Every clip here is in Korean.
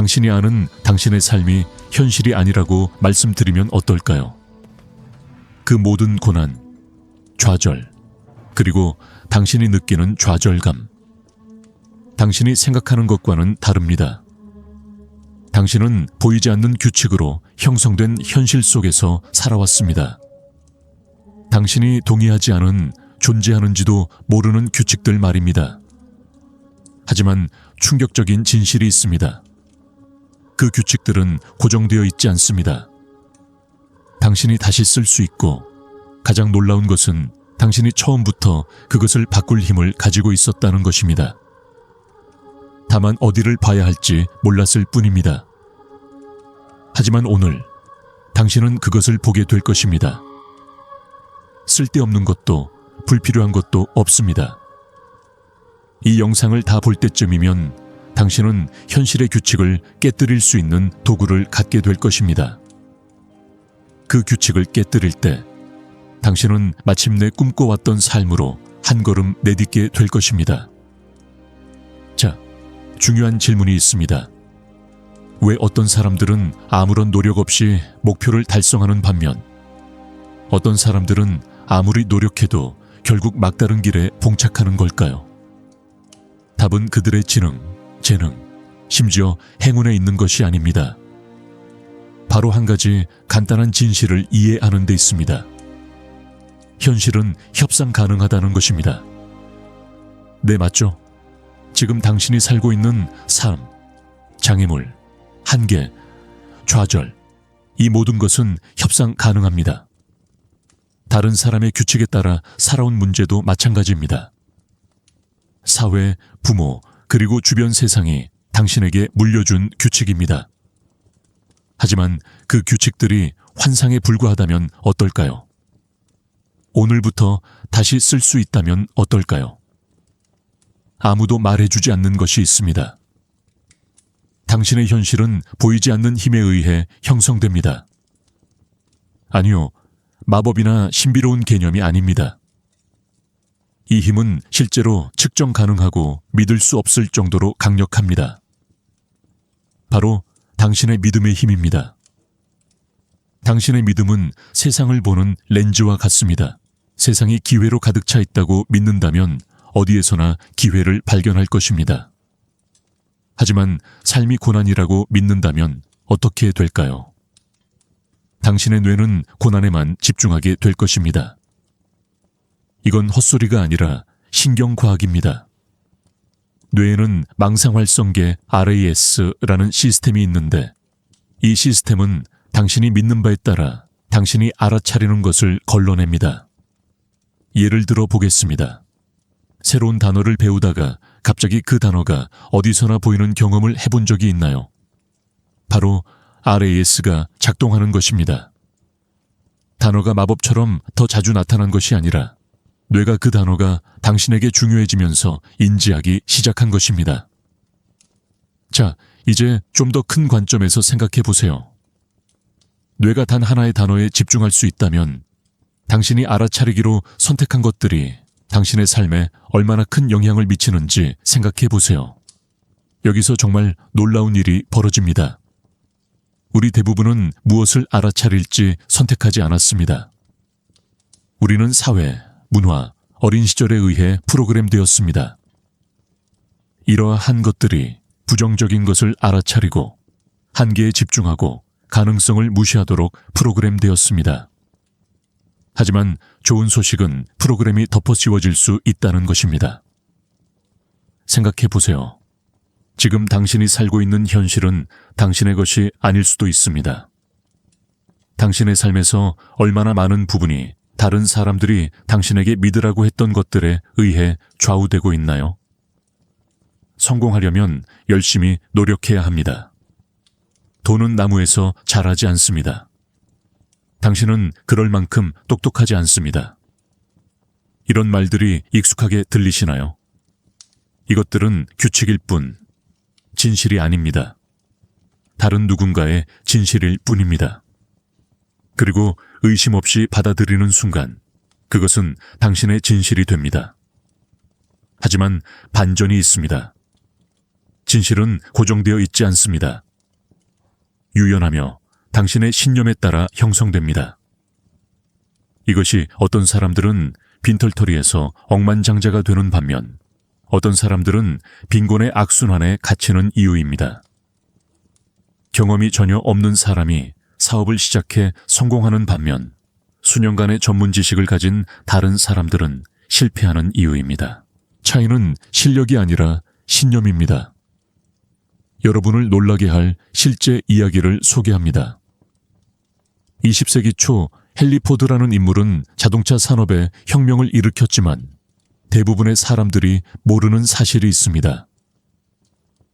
당신이 아는 당신의 삶이 현실이 아니라고 말씀드리면 어떨까요? 그 모든 고난, 좌절, 그리고 당신이 느끼는 좌절감, 당신이 생각하는 것과는 다릅니다. 당신은 보이지 않는 규칙으로 형성된 현실 속에서 살아왔습니다. 당신이 동의하지 않은, 존재하는지도 모르는 규칙들 말입니다. 하지만 충격적인 진실이 있습니다. 그 규칙들은 고정되어 있지 않습니다. 당신이 다시 쓸 수 있고, 가장 놀라운 것은 당신이 처음부터 그것을 바꿀 힘을 가지고 있었다는 것입니다. 다만 어디를 봐야 할지 몰랐을 뿐입니다. 하지만 오늘 당신은 그것을 보게 될 것입니다. 쓸데없는 것도 불필요한 것도 없습니다. 이 영상을 다 볼 때쯤이면 당신은 현실의 규칙을 깨뜨릴 수 있는 도구를 갖게 될 것입니다. 그 규칙을 깨뜨릴 때 당신은 마침내 꿈꿔왔던 삶으로 한 걸음 내딛게 될 것입니다. 자, 중요한 질문이 있습니다. 왜 어떤 사람들은 아무런 노력 없이 목표를 달성하는 반면 어떤 사람들은 아무리 노력해도 결국 막다른 길에 봉착하는 걸까요? 답은 그들의 지능, 재능, 심지어 행운에 있는 것이 아닙니다. 바로 한 가지 간단한 진실을 이해하는 데 있습니다. 현실은 협상 가능하다는 것입니다. 네, 맞죠? 지금 당신이 살고 있는 삶, 장애물, 한계, 좌절, 이 모든 것은 협상 가능합니다. 다른 사람의 규칙에 따라 살아온 문제도 마찬가지입니다. 사회, 부모, 그리고 주변 세상이 당신에게 물려준 규칙입니다. 하지만 그 규칙들이 환상에 불과하다면 어떨까요? 오늘부터 다시 쓸 수 있다면 어떨까요? 아무도 말해주지 않는 것이 있습니다. 당신의 현실은 보이지 않는 힘에 의해 형성됩니다. 아니요, 마법이나 신비로운 개념이 아닙니다. 이 힘은 실제로 측정 가능하고 믿을 수 없을 정도로 강력합니다. 바로 당신의 믿음의 힘입니다. 당신의 믿음은 세상을 보는 렌즈와 같습니다. 세상이 기회로 가득 차 있다고 믿는다면 어디에서나 기회를 발견할 것입니다. 하지만 삶이 고난이라고 믿는다면 어떻게 될까요? 당신의 뇌는 고난에만 집중하게 될 것입니다. 이건 헛소리가 아니라 신경과학입니다. 뇌에는 망상활성계 RAS라는 시스템이 있는데 이 시스템은 당신이 믿는 바에 따라 당신이 알아차리는 것을 걸러냅니다. 예를 들어 보겠습니다. 새로운 단어를 배우다가 갑자기 그 단어가 어디서나 보이는 경험을 해본 적이 있나요? 바로 RAS가 작동하는 것입니다. 단어가 마법처럼 더 자주 나타난 것이 아니라 뇌가 그 단어가 당신에게 중요해지면서 인지하기 시작한 것입니다. 자, 이제 좀 더 큰 관점에서 생각해 보세요. 뇌가 단 하나의 단어에 집중할 수 있다면 당신이 알아차리기로 선택한 것들이 당신의 삶에 얼마나 큰 영향을 미치는지 생각해 보세요. 여기서 정말 놀라운 일이 벌어집니다. 우리 대부분은 무엇을 알아차릴지 선택하지 않았습니다. 우리는 사회, 문화, 어린 시절에 의해 프로그램되었습니다. 이러한 것들이 부정적인 것을 알아차리고 한계에 집중하고 가능성을 무시하도록 프로그램되었습니다. 하지만 좋은 소식은 프로그램이 덮어씌워질 수 있다는 것입니다. 생각해 보세요. 지금 당신이 살고 있는 현실은 당신의 것이 아닐 수도 있습니다. 당신의 삶에서 얼마나 많은 부분이 다른 사람들이 당신에게 믿으라고 했던 것들에 의해 좌우되고 있나요? 성공하려면 열심히 노력해야 합니다. 돈은 나무에서 자라지 않습니다. 당신은 그럴 만큼 똑똑하지 않습니다. 이런 말들이 익숙하게 들리시나요? 이것들은 규칙일 뿐, 진실이 아닙니다. 다른 누군가의 진실일 뿐입니다. 그리고 의심 없이 받아들이는 순간 그것은 당신의 진실이 됩니다. 하지만 반전이 있습니다. 진실은 고정되어 있지 않습니다. 유연하며 당신의 신념에 따라 형성됩니다. 이것이 어떤 사람들은 빈털터리에서 억만장자가 되는 반면 어떤 사람들은 빈곤의 악순환에 갇히는 이유입니다. 경험이 전혀 없는 사람이 사업을 시작해 성공하는 반면 수년간의 전문 지식을 가진 다른 사람들은 실패하는 이유입니다. 차이는 실력이 아니라 신념입니다. 여러분을 놀라게 할 실제 이야기를 소개합니다. 20세기 초 헨리 포드라는 인물은 자동차 산업에 혁명을 일으켰지만 대부분의 사람들이 모르는 사실이 있습니다.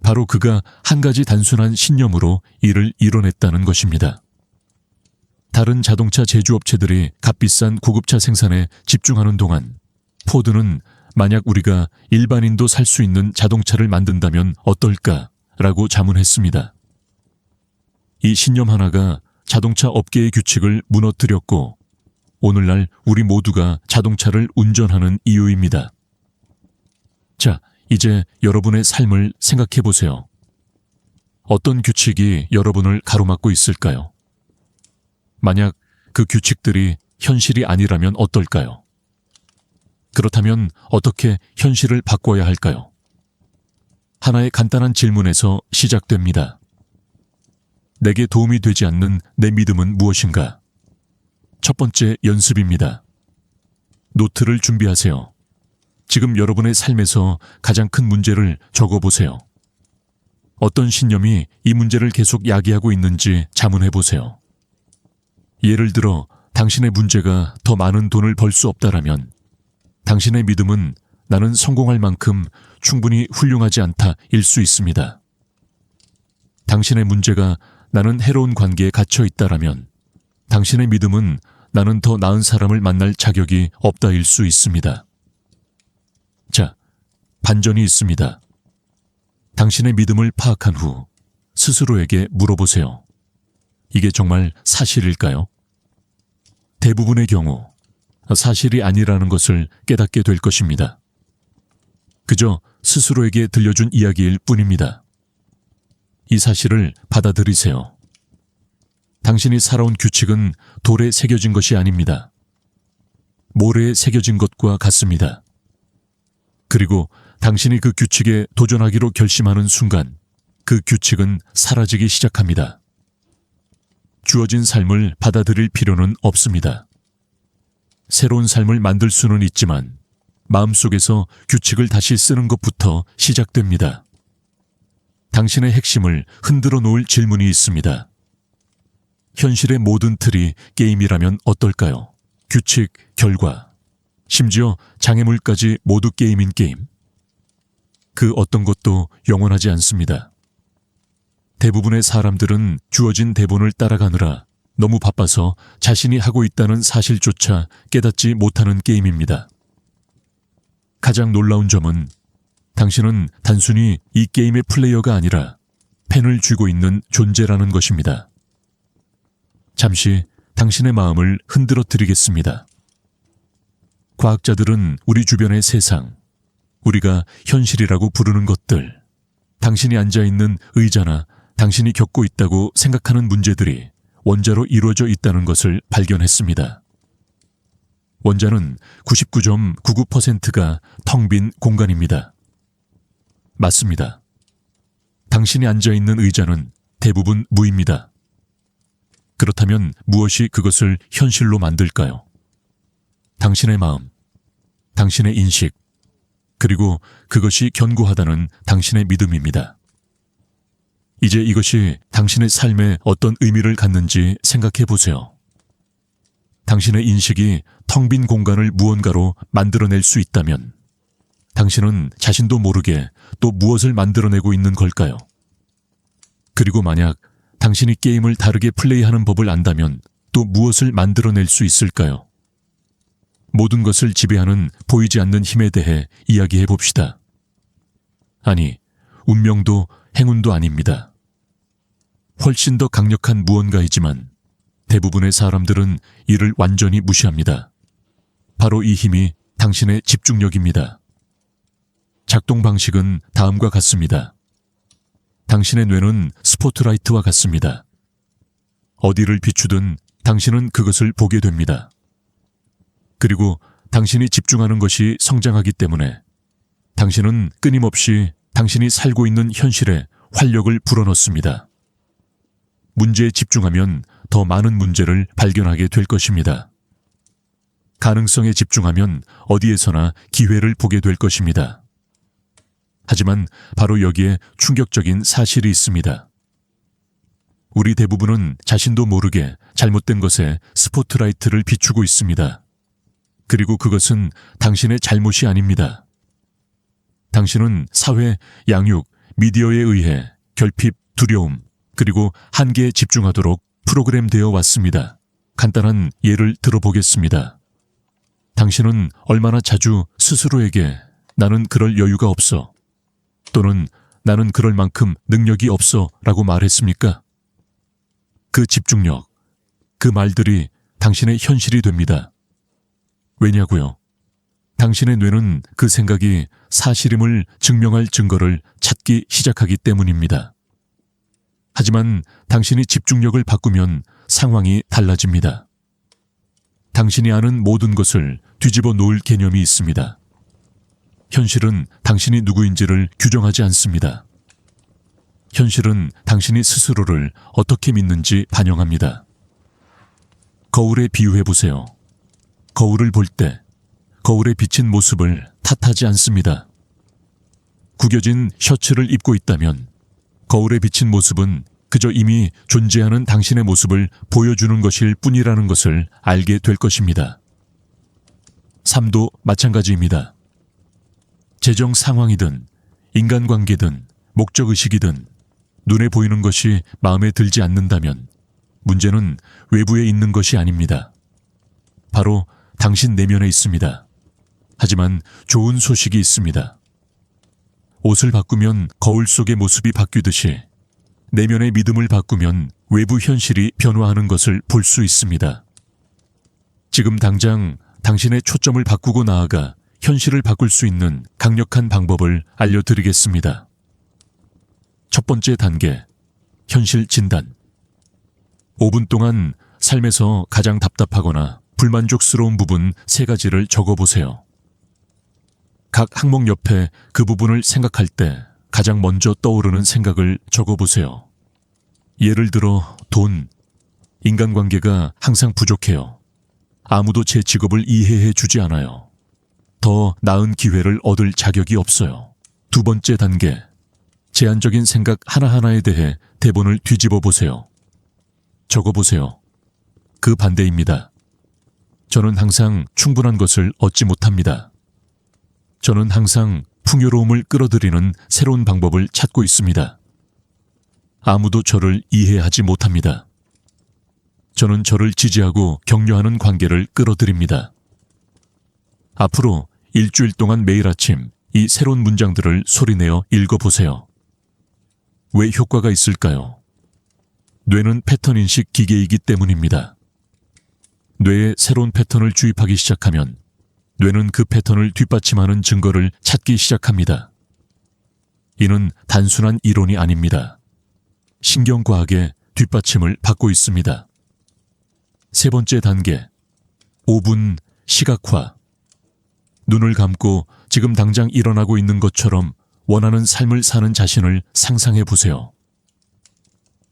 바로 그가 한 가지 단순한 신념으로 일을 이뤄냈다는 것입니다. 다른 자동차 제조업체들이 값비싼 고급차 생산에 집중하는 동안 포드는 만약 우리가 일반인도 살 수 있는 자동차를 만든다면 어떨까라고 자문했습니다. 이 신념 하나가 자동차 업계의 규칙을 무너뜨렸고 오늘날 우리 모두가 자동차를 운전하는 이유입니다. 자, 이제 여러분의 삶을 생각해 보세요. 어떤 규칙이 여러분을 가로막고 있을까요? 만약 그 규칙들이 현실이 아니라면 어떨까요? 그렇다면 어떻게 현실을 바꿔야 할까요? 하나의 간단한 질문에서 시작됩니다. 내게 도움이 되지 않는 내 믿음은 무엇인가? 첫 번째 연습입니다. 노트를 준비하세요. 지금 여러분의 삶에서 가장 큰 문제를 적어보세요. 어떤 신념이 이 문제를 계속 야기하고 있는지 자문해 보세요. 예를 들어 당신의 문제가 더 많은 돈을 벌 수 없다라면 당신의 믿음은 나는 성공할 만큼 충분히 훌륭하지 않다일 수 있습니다. 당신의 문제가 나는 해로운 관계에 갇혀 있다라면 당신의 믿음은 나는 더 나은 사람을 만날 자격이 없다일 수 있습니다. 자, 반전이 있습니다. 당신의 믿음을 파악한 후 스스로에게 물어보세요. 이게 정말 사실일까요? 대부분의 경우 사실이 아니라는 것을 깨닫게 될 것입니다. 그저 스스로에게 들려준 이야기일 뿐입니다. 이 사실을 받아들이세요. 당신이 살아온 규칙은 돌에 새겨진 것이 아닙니다. 모래에 새겨진 것과 같습니다. 그리고 당신이 그 규칙에 도전하기로 결심하는 순간 그 규칙은 사라지기 시작합니다. 주어진 삶을 받아들일 필요는 없습니다. 새로운 삶을 만들 수는 있지만 마음속에서 규칙을 다시 쓰는 것부터 시작됩니다. 당신의 핵심을 흔들어 놓을 질문이 있습니다. 현실의 모든 틀이 게임이라면 어떨까요? 규칙, 결과, 심지어 장애물까지 모두 게임인 게임. 그 어떤 것도 영원하지 않습니다. 대부분의 사람들은 주어진 대본을 따라가느라 너무 바빠서 자신이 하고 있다는 사실조차 깨닫지 못하는 게임입니다. 가장 놀라운 점은 당신은 단순히 이 게임의 플레이어가 아니라 펜을 쥐고 있는 존재라는 것입니다. 잠시 당신의 마음을 흔들어 드리겠습니다. 과학자들은 우리 주변의 세상, 우리가 현실이라고 부르는 것들, 당신이 앉아있는 의자나 당신이 겪고 있다고 생각하는 문제들이 원자로 이루어져 있다는 것을 발견했습니다. 원자는 99.99%가 텅 빈 공간입니다. 맞습니다. 당신이 앉아있는 의자는 대부분 무입니다. 그렇다면 무엇이 그것을 현실로 만들까요? 당신의 마음, 당신의 인식, 그리고 그것이 견고하다는 당신의 믿음입니다. 이제 이것이 당신의 삶에 어떤 의미를 갖는지 생각해 보세요. 당신의 인식이 텅 빈 공간을 무언가로 만들어낼 수 있다면 당신은 자신도 모르게 또 무엇을 만들어내고 있는 걸까요? 그리고 만약 당신이 게임을 다르게 플레이하는 법을 안다면 또 무엇을 만들어낼 수 있을까요? 모든 것을 지배하는 보이지 않는 힘에 대해 이야기해 봅시다. 아니, 운명도 행운도 아닙니다. 훨씬 더 강력한 무언가이지만 대부분의 사람들은 이를 완전히 무시합니다. 바로 이 힘이 당신의 집중력입니다. 작동 방식은 다음과 같습니다. 당신의 뇌는 스포트라이트와 같습니다. 어디를 비추든 당신은 그것을 보게 됩니다. 그리고 당신이 집중하는 것이 성장하기 때문에 당신은 끊임없이 당신이 살고 있는 현실에 활력을 불어넣습니다. 문제에 집중하면 더 많은 문제를 발견하게 될 것입니다. 가능성에 집중하면 어디에서나 기회를 보게 될 것입니다. 하지만 바로 여기에 충격적인 사실이 있습니다. 우리 대부분은 자신도 모르게 잘못된 것에 스포트라이트를 비추고 있습니다. 그리고 그것은 당신의 잘못이 아닙니다. 당신은 사회, 양육, 미디어에 의해 결핍, 두려움, 그리고 한계에 집중하도록 프로그램되어 왔습니다. 간단한 예를 들어보겠습니다. 당신은 얼마나 자주 스스로에게 나는 그럴 여유가 없어 또는 나는 그럴 만큼 능력이 없어 라고 말했습니까? 그 집중력, 그 말들이 당신의 현실이 됩니다. 왜냐고요? 당신의 뇌는 그 생각이 사실임을 증명할 증거를 찾기 시작하기 때문입니다. 하지만 당신이 집중력을 바꾸면 상황이 달라집니다. 당신이 아는 모든 것을 뒤집어 놓을 개념이 있습니다. 현실은 당신이 누구인지를 규정하지 않습니다. 현실은 당신이 스스로를 어떻게 믿는지 반영합니다. 거울에 비유해보세요. 거울을 볼 때 거울에 비친 모습을 탓하지 않습니다. 구겨진 셔츠를 입고 있다면 거울에 비친 모습은 그저 이미 존재하는 당신의 모습을 보여주는 것일 뿐이라는 것을 알게 될 것입니다. 삶도 마찬가지입니다. 재정 상황이든 인간관계든 목적의식이든 눈에 보이는 것이 마음에 들지 않는다면 문제는 외부에 있는 것이 아닙니다. 바로 당신 내면에 있습니다. 하지만 좋은 소식이 있습니다. 옷을 바꾸면 거울 속의 모습이 바뀌듯이 내면의 믿음을 바꾸면 외부 현실이 변화하는 것을 볼 수 있습니다. 지금 당장 당신의 초점을 바꾸고 나아가 현실을 바꿀 수 있는 강력한 방법을 알려드리겠습니다. 첫 번째 단계, 현실 진단. 5분 동안 삶에서 가장 답답하거나 불만족스러운 부분 3가지를 적어보세요. 각 항목 옆에 그 부분을 생각할 때 가장 먼저 떠오르는 생각을 적어보세요. 예를 들어 돈, 인간관계가 항상 부족해요. 아무도 제 직업을 이해해 주지 않아요. 더 나은 기회를 얻을 자격이 없어요. 두 번째 단계, 제한적인 생각 하나하나에 대해 대본을 뒤집어 보세요. 적어보세요. 그 반대입니다. 저는 항상 충분한 것을 얻지 못합니다. 저는 항상 풍요로움을 끌어들이는 새로운 방법을 찾고 있습니다. 아무도 저를 이해하지 못합니다. 저는 저를 지지하고 격려하는 관계를 끌어들입니다. 앞으로 일주일 동안 매일 아침 이 새로운 문장들을 소리내어 읽어보세요. 왜 효과가 있을까요? 뇌는 패턴 인식 기계이기 때문입니다. 뇌에 새로운 패턴을 주입하기 시작하면 뇌는 그 패턴을 뒷받침하는 증거를 찾기 시작합니다. 이는 단순한 이론이 아닙니다. 신경과학의 뒷받침을 받고 있습니다. 세 번째 단계, 5분 시각화. 눈을 감고 지금 당장 일어나고 있는 것처럼 원하는 삶을 사는 자신을 상상해 보세요.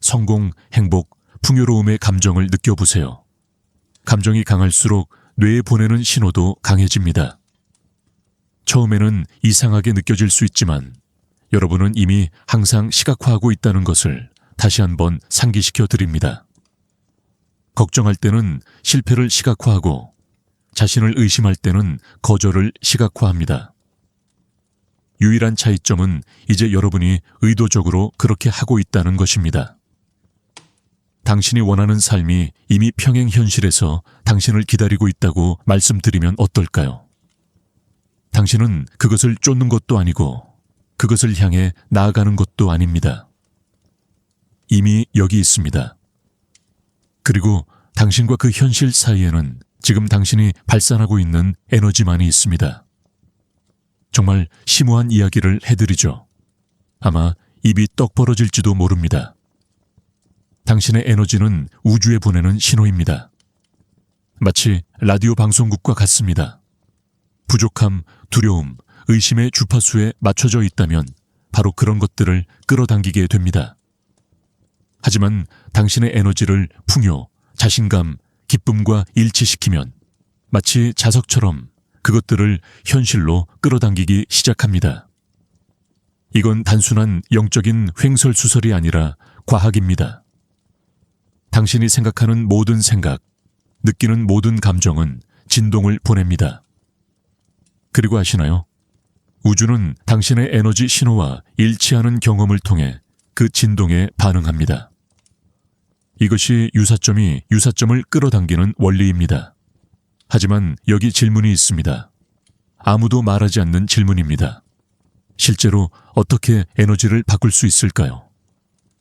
성공, 행복, 풍요로움의 감정을 느껴보세요. 감정이 강할수록 뇌에 보내는 신호도 강해집니다. 처음에는 이상하게 느껴질 수 있지만 여러분은 이미 항상 시각화하고 있다는 것을 다시 한번 상기시켜 드립니다. 걱정할 때는 실패를 시각화하고 자신을 의심할 때는 거절을 시각화합니다. 유일한 차이점은 이제 여러분이 의도적으로 그렇게 하고 있다는 것입니다. 당신이 원하는 삶이 이미 평행 현실에서 당신을 기다리고 있다고 말씀드리면 어떨까요? 당신은 그것을 쫓는 것도 아니고 그것을 향해 나아가는 것도 아닙니다. 이미 여기 있습니다. 그리고 당신과 그 현실 사이에는 지금 당신이 발산하고 있는 에너지만이 있습니다. 정말 심오한 이야기를 해드리죠. 아마 입이 떡 벌어질지도 모릅니다. 당신의 에너지는 우주에 보내는 신호입니다. 마치 라디오 방송국과 같습니다. 부족함, 두려움, 의심의 주파수에 맞춰져 있다면 바로 그런 것들을 끌어당기게 됩니다. 하지만 당신의 에너지를 풍요, 자신감, 기쁨과 일치시키면 마치 자석처럼 그것들을 현실로 끌어당기기 시작합니다. 이건 단순한 영적인 횡설수설이 아니라 과학입니다. 당신이 생각하는 모든 생각, 느끼는 모든 감정은 진동을 보냅니다. 그리고 아시나요? 우주는 당신의 에너지 신호와 일치하는 경험을 통해 그 진동에 반응합니다. 이것이 유사점이 유사점을 끌어당기는 원리입니다. 하지만 여기 질문이 있습니다. 아무도 말하지 않는 질문입니다. 실제로 어떻게 에너지를 바꿀 수 있을까요?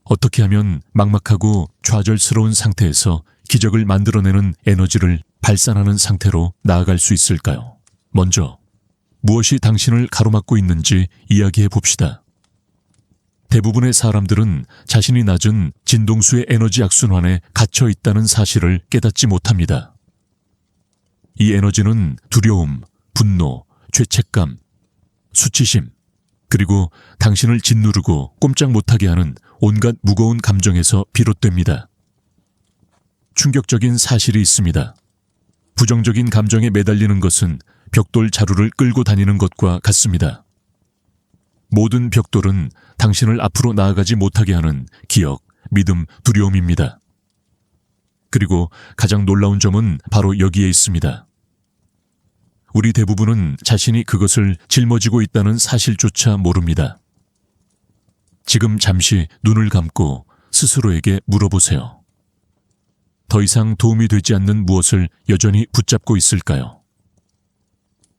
어떻게 하면 막막하고 좌절스러운 상태에서 기적을 만들어내는 에너지를 발산하는 상태로 나아갈 수 있을까요? 먼저 무엇이 당신을 가로막고 있는지 이야기해 봅시다. 대부분의 사람들은 자신이 낮은 진동수의 에너지 악순환에 갇혀 있다는 사실을 깨닫지 못합니다. 이 에너지는 두려움, 분노, 죄책감, 수치심, 그리고 당신을 짓누르고 꼼짝 못하게 하는 온갖 무거운 감정에서 비롯됩니다. 충격적인 사실이 있습니다. 부정적인 감정에 매달리는 것은 벽돌 자루를 끌고 다니는 것과 같습니다. 모든 벽돌은 당신을 앞으로 나아가지 못하게 하는 기억, 믿음, 두려움입니다. 그리고 가장 놀라운 점은 바로 여기에 있습니다. 우리 대부분은 자신이 그것을 짊어지고 있다는 사실조차 모릅니다. 지금 잠시 눈을 감고 스스로에게 물어보세요. 더 이상 도움이 되지 않는 무엇을 여전히 붙잡고 있을까요?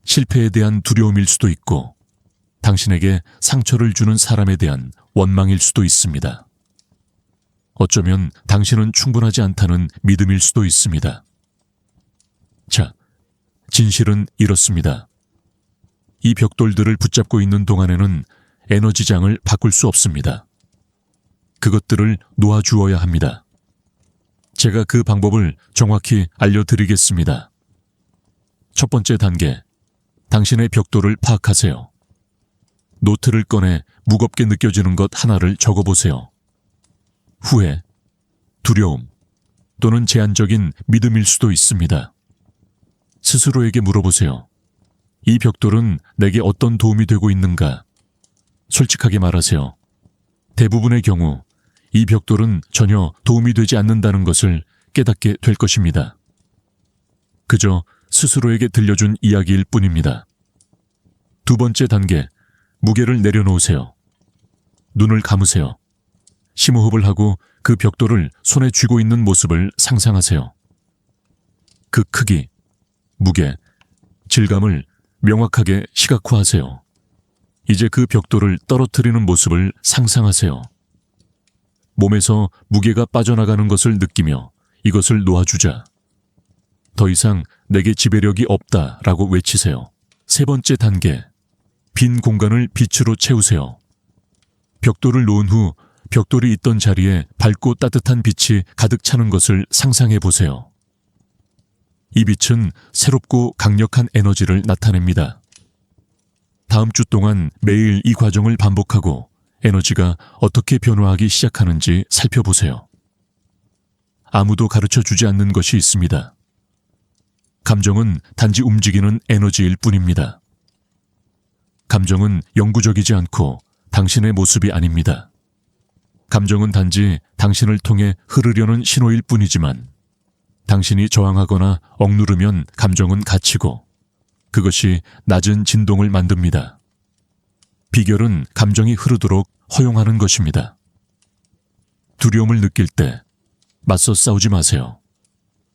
실패에 대한 두려움일 수도 있고, 당신에게 상처를 주는 사람에 대한 원망일 수도 있습니다. 어쩌면 당신은 충분하지 않다는 믿음일 수도 있습니다. 자, 진실은 이렇습니다. 이 벽돌들을 붙잡고 있는 동안에는 에너지장을 바꿀 수 없습니다. 그것들을 놓아주어야 합니다. 제가 그 방법을 정확히 알려드리겠습니다. 첫 번째 단계, 당신의 벽돌을 파악하세요. 노트를 꺼내 무겁게 느껴지는 것 하나를 적어보세요. 후회, 두려움, 또는 제한적인 믿음일 수도 있습니다. 스스로에게 물어보세요. 이 벽돌은 내게 어떤 도움이 되고 있는가? 솔직하게 말하세요. 대부분의 경우 이 벽돌은 전혀 도움이 되지 않는다는 것을 깨닫게 될 것입니다. 그저 스스로에게 들려준 이야기일 뿐입니다. 두 번째 단계, 무게를 내려놓으세요. 눈을 감으세요. 심호흡을 하고 그 벽돌을 손에 쥐고 있는 모습을 상상하세요. 그 크기, 무게, 질감을 명확하게 시각화하세요. 이제 그 벽돌을 떨어뜨리는 모습을 상상하세요. 몸에서 무게가 빠져나가는 것을 느끼며 이것을 놓아주자. 더 이상 내게 지배력이 없다라고 외치세요. 세 번째 단계, 빈 공간을 빛으로 채우세요. 벽돌을 놓은 후 벽돌이 있던 자리에 밝고 따뜻한 빛이 가득 차는 것을 상상해 보세요. 이 빛은 새롭고 강력한 에너지를 나타냅니다. 다음 주 동안 매일 이 과정을 반복하고 에너지가 어떻게 변화하기 시작하는지 살펴보세요. 아무도 가르쳐 주지 않는 것이 있습니다. 감정은 단지 움직이는 에너지일 뿐입니다. 감정은 영구적이지 않고 당신의 모습이 아닙니다. 감정은 단지 당신을 통해 흐르려는 신호일 뿐이지만 당신이 저항하거나 억누르면 감정은 갇히고 그것이 낮은 진동을 만듭니다. 비결은 감정이 흐르도록 허용하는 것입니다. 두려움을 느낄 때 맞서 싸우지 마세요.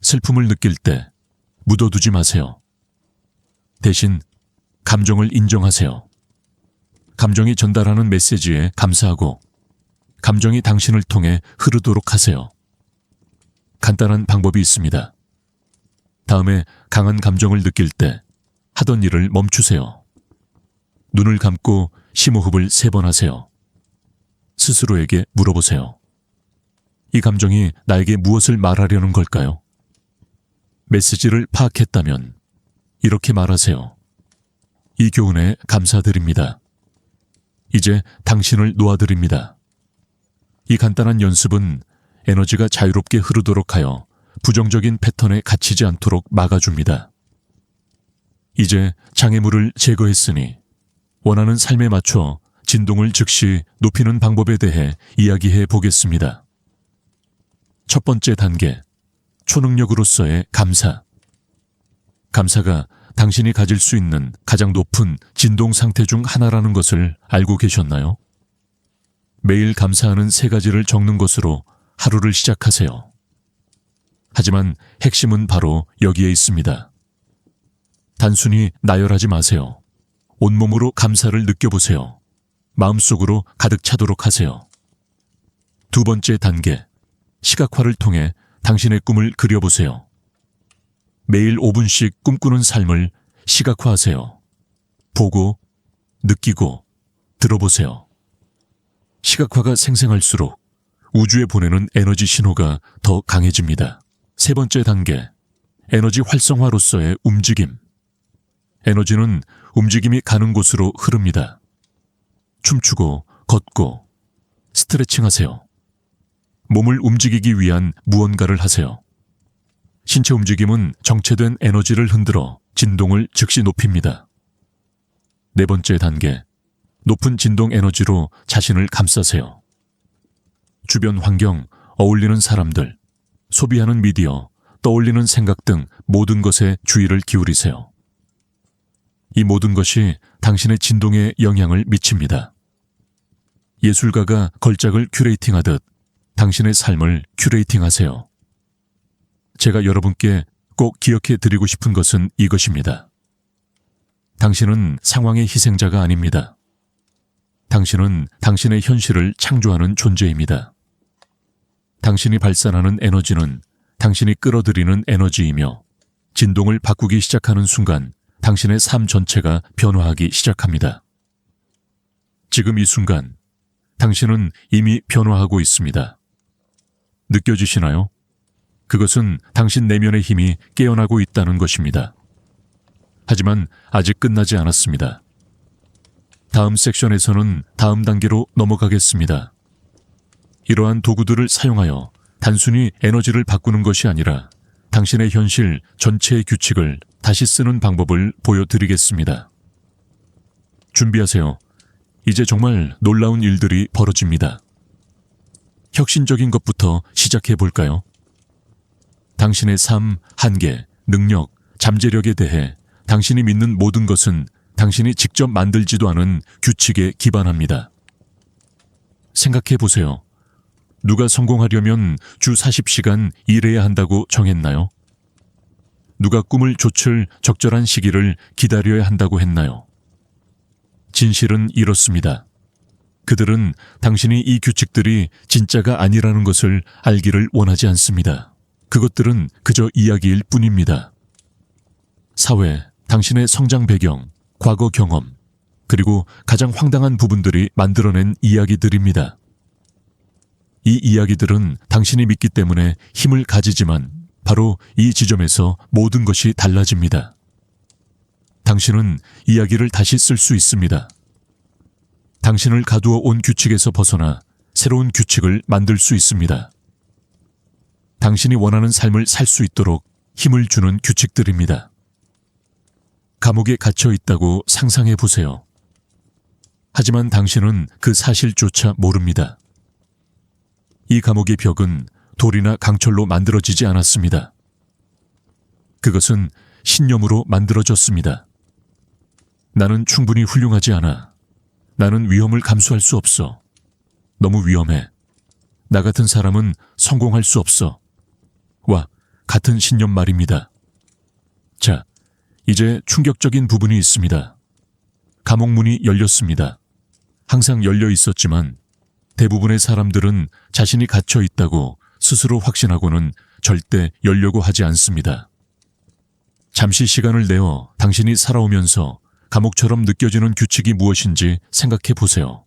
슬픔을 느낄 때 묻어두지 마세요. 대신 감정을 인정하세요. 감정이 전달하는 메시지에 감사하고 감정이 당신을 통해 흐르도록 하세요. 간단한 방법이 있습니다. 다음에 강한 감정을 느낄 때 하던 일을 멈추세요. 눈을 감고 심호흡을 3번 하세요. 스스로에게 물어보세요. 이 감정이 나에게 무엇을 말하려는 걸까요? 메시지를 파악했다면 이렇게 말하세요. 이 교훈에 감사드립니다. 이제 당신을 놓아드립니다. 이 간단한 연습은 에너지가 자유롭게 흐르도록 하여 부정적인 패턴에 갇히지 않도록 막아줍니다. 이제 장애물을 제거했으니 원하는 삶에 맞춰 진동을 즉시 높이는 방법에 대해 이야기해 보겠습니다. 첫 번째 단계, 초능력으로서의 감사. 감사가 당신이 가질 수 있는 가장 높은 진동 상태 중 하나라는 것을 알고 계셨나요? 매일 감사하는 3가지를 적는 것으로 하루를 시작하세요. 하지만 핵심은 바로 여기에 있습니다. 단순히 나열하지 마세요. 온몸으로 감사를 느껴보세요. 마음속으로 가득 차도록 하세요. 두 번째 단계, 시각화를 통해 당신의 꿈을 그려보세요. 매일 5분씩 꿈꾸는 삶을 시각화하세요. 보고, 느끼고, 들어보세요. 시각화가 생생할수록 우주에 보내는 에너지 신호가 더 강해집니다. 세 번째 단계, 에너지 활성화로서의 움직임. 에너지는 움직임이 가는 곳으로 흐릅니다. 춤추고, 걷고, 스트레칭하세요. 몸을 움직이기 위한 무언가를 하세요. 신체 움직임은 정체된 에너지를 흔들어 진동을 즉시 높입니다. 네 번째 단계, 높은 진동 에너지로 자신을 감싸세요. 주변 환경, 어울리는 사람들, 소비하는 미디어, 떠올리는 생각 등 모든 것에 주의를 기울이세요. 이 모든 것이 당신의 진동에 영향을 미칩니다. 예술가가 걸작을 큐레이팅하듯 당신의 삶을 큐레이팅하세요. 제가 여러분께 꼭 기억해 드리고 싶은 것은 이것입니다. 당신은 상황의 희생자가 아닙니다. 당신은 당신의 현실을 창조하는 존재입니다. 당신이 발산하는 에너지는 당신이 끌어들이는 에너지이며 진동을 바꾸기 시작하는 순간 당신의 삶 전체가 변화하기 시작합니다. 지금 이 순간 당신은 이미 변화하고 있습니다. 느껴지시나요? 그것은 당신 내면의 힘이 깨어나고 있다는 것입니다. 하지만 아직 끝나지 않았습니다. 다음 섹션에서는 다음 단계로 넘어가겠습니다. 이러한 도구들을 사용하여 단순히 에너지를 바꾸는 것이 아니라 당신의 현실 전체의 규칙을 다시 쓰는 방법을 보여드리겠습니다. 준비하세요. 이제 정말 놀라운 일들이 벌어집니다. 혁신적인 것부터 시작해 볼까요? 당신의 삶, 한계, 능력, 잠재력에 대해 당신이 믿는 모든 것은 당신이 직접 만들지도 않은 규칙에 기반합니다. 생각해 보세요. 누가 성공하려면 주 40시간 일해야 한다고 정했나요? 누가 꿈을 좇을 적절한 시기를 기다려야 한다고 했나요? 진실은 이렇습니다. 그들은 당신이 이 규칙들이 진짜가 아니라는 것을 알기를 원하지 않습니다. 그것들은 그저 이야기일 뿐입니다. 사회, 당신의 성장 배경, 과거 경험, 그리고 가장 황당한 부분들이 만들어낸 이야기들입니다. 이 이야기들은 당신이 믿기 때문에 힘을 가지지만 바로 이 지점에서 모든 것이 달라집니다. 당신은 이야기를 다시 쓸 수 있습니다. 당신을 가두어 온 규칙에서 벗어나 새로운 규칙을 만들 수 있습니다. 당신이 원하는 삶을 살 수 있도록 힘을 주는 규칙들입니다. 감옥에 갇혀 있다고 상상해 보세요. 하지만 당신은 그 사실조차 모릅니다. 이 감옥의 벽은 돌이나 강철로 만들어지지 않았습니다. 그것은 신념으로 만들어졌습니다. 나는 충분히 훌륭하지 않아. 나는 위험을 감수할 수 없어. 너무 위험해. 나 같은 사람은 성공할 수 없어. 와, 같은 신념 말입니다. 자, 이제 충격적인 부분이 있습니다. 감옥 문이 열렸습니다. 항상 열려 있었지만 대부분의 사람들은 자신이 갇혀 있다고 스스로 확신하고는 절대 열려고 하지 않습니다. 잠시 시간을 내어 당신이 살아오면서 감옥처럼 느껴지는 규칙이 무엇인지 생각해 보세요.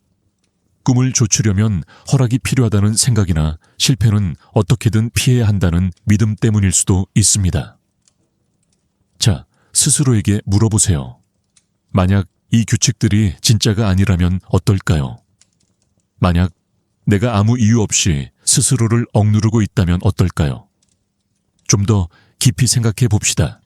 꿈을 좇으려면 허락이 필요하다는 생각이나 실패는 어떻게든 피해야 한다는 믿음 때문일 수도 있습니다. 자, 스스로에게 물어보세요. 만약 이 규칙들이 진짜가 아니라면 어떨까요? 만약 내가 아무 이유 없이 스스로를 억누르고 있다면 어떨까요? 좀 더 깊이 생각해 봅시다.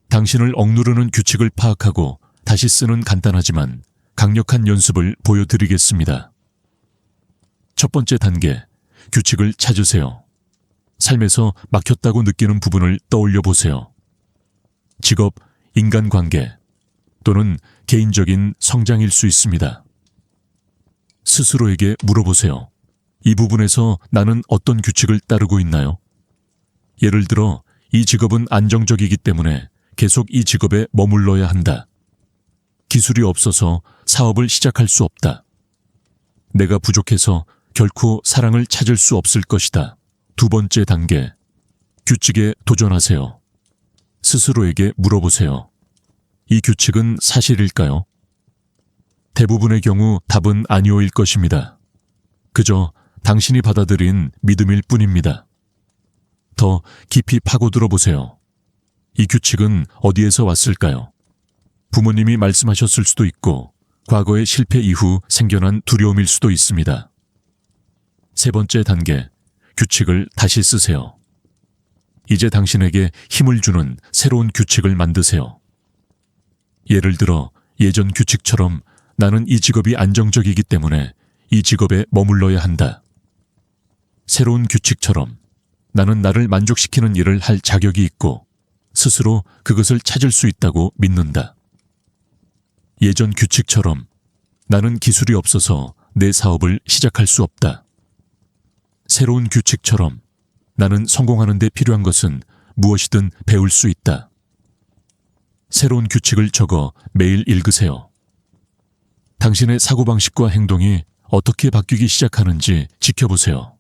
당신을 억누르는 규칙을 파악하고 다시 쓰는 간단하지만 강력한 연습을 보여드리겠습니다. 첫 번째 단계, 규칙을 찾으세요. 삶에서 막혔다고 느끼는 부분을 떠올려 보세요. 직업, 인간관계 또는 개인적인 성장일 수 있습니다. 스스로에게 물어보세요. 이 부분에서 나는 어떤 규칙을 따르고 있나요? 예를 들어, 이 직업은 안정적이기 때문에 계속 이 직업에 머물러야 한다. 기술이 없어서 사업을 시작할 수 없다. 내가 부족해서 결코 사랑을 찾을 수 없을 것이다. 두 번째 단계, 규칙에 도전하세요. 스스로에게 물어보세요. 이 규칙은 사실일까요? 대부분의 경우 답은 아니오일 것입니다. 그저 당신이 받아들인 믿음일 뿐입니다. 더 깊이 파고들어 보세요. 이 규칙은 어디에서 왔을까요? 부모님이 말씀하셨을 수도 있고, 과거의 실패 이후 생겨난 두려움일 수도 있습니다. 세 번째 단계, 규칙을 다시 쓰세요. 이제 당신에게 힘을 주는 새로운 규칙을 만드세요. 예를 들어, 예전 규칙처럼 나는 이 직업이 안정적이기 때문에 이 직업에 머물러야 한다. 새로운 규칙처럼 나는 나를 만족시키는 일을 할 자격이 있고 스스로 그것을 찾을 수 있다고 믿는다. 예전 규칙처럼 나는 기술이 없어서 내 사업을 시작할 수 없다. 새로운 규칙처럼 나는 성공하는 데 필요한 것은 무엇이든 배울 수 있다. 새로운 규칙을 적어 매일 읽으세요. 당신의 사고방식과 행동이 어떻게 바뀌기 시작하는지 지켜보세요.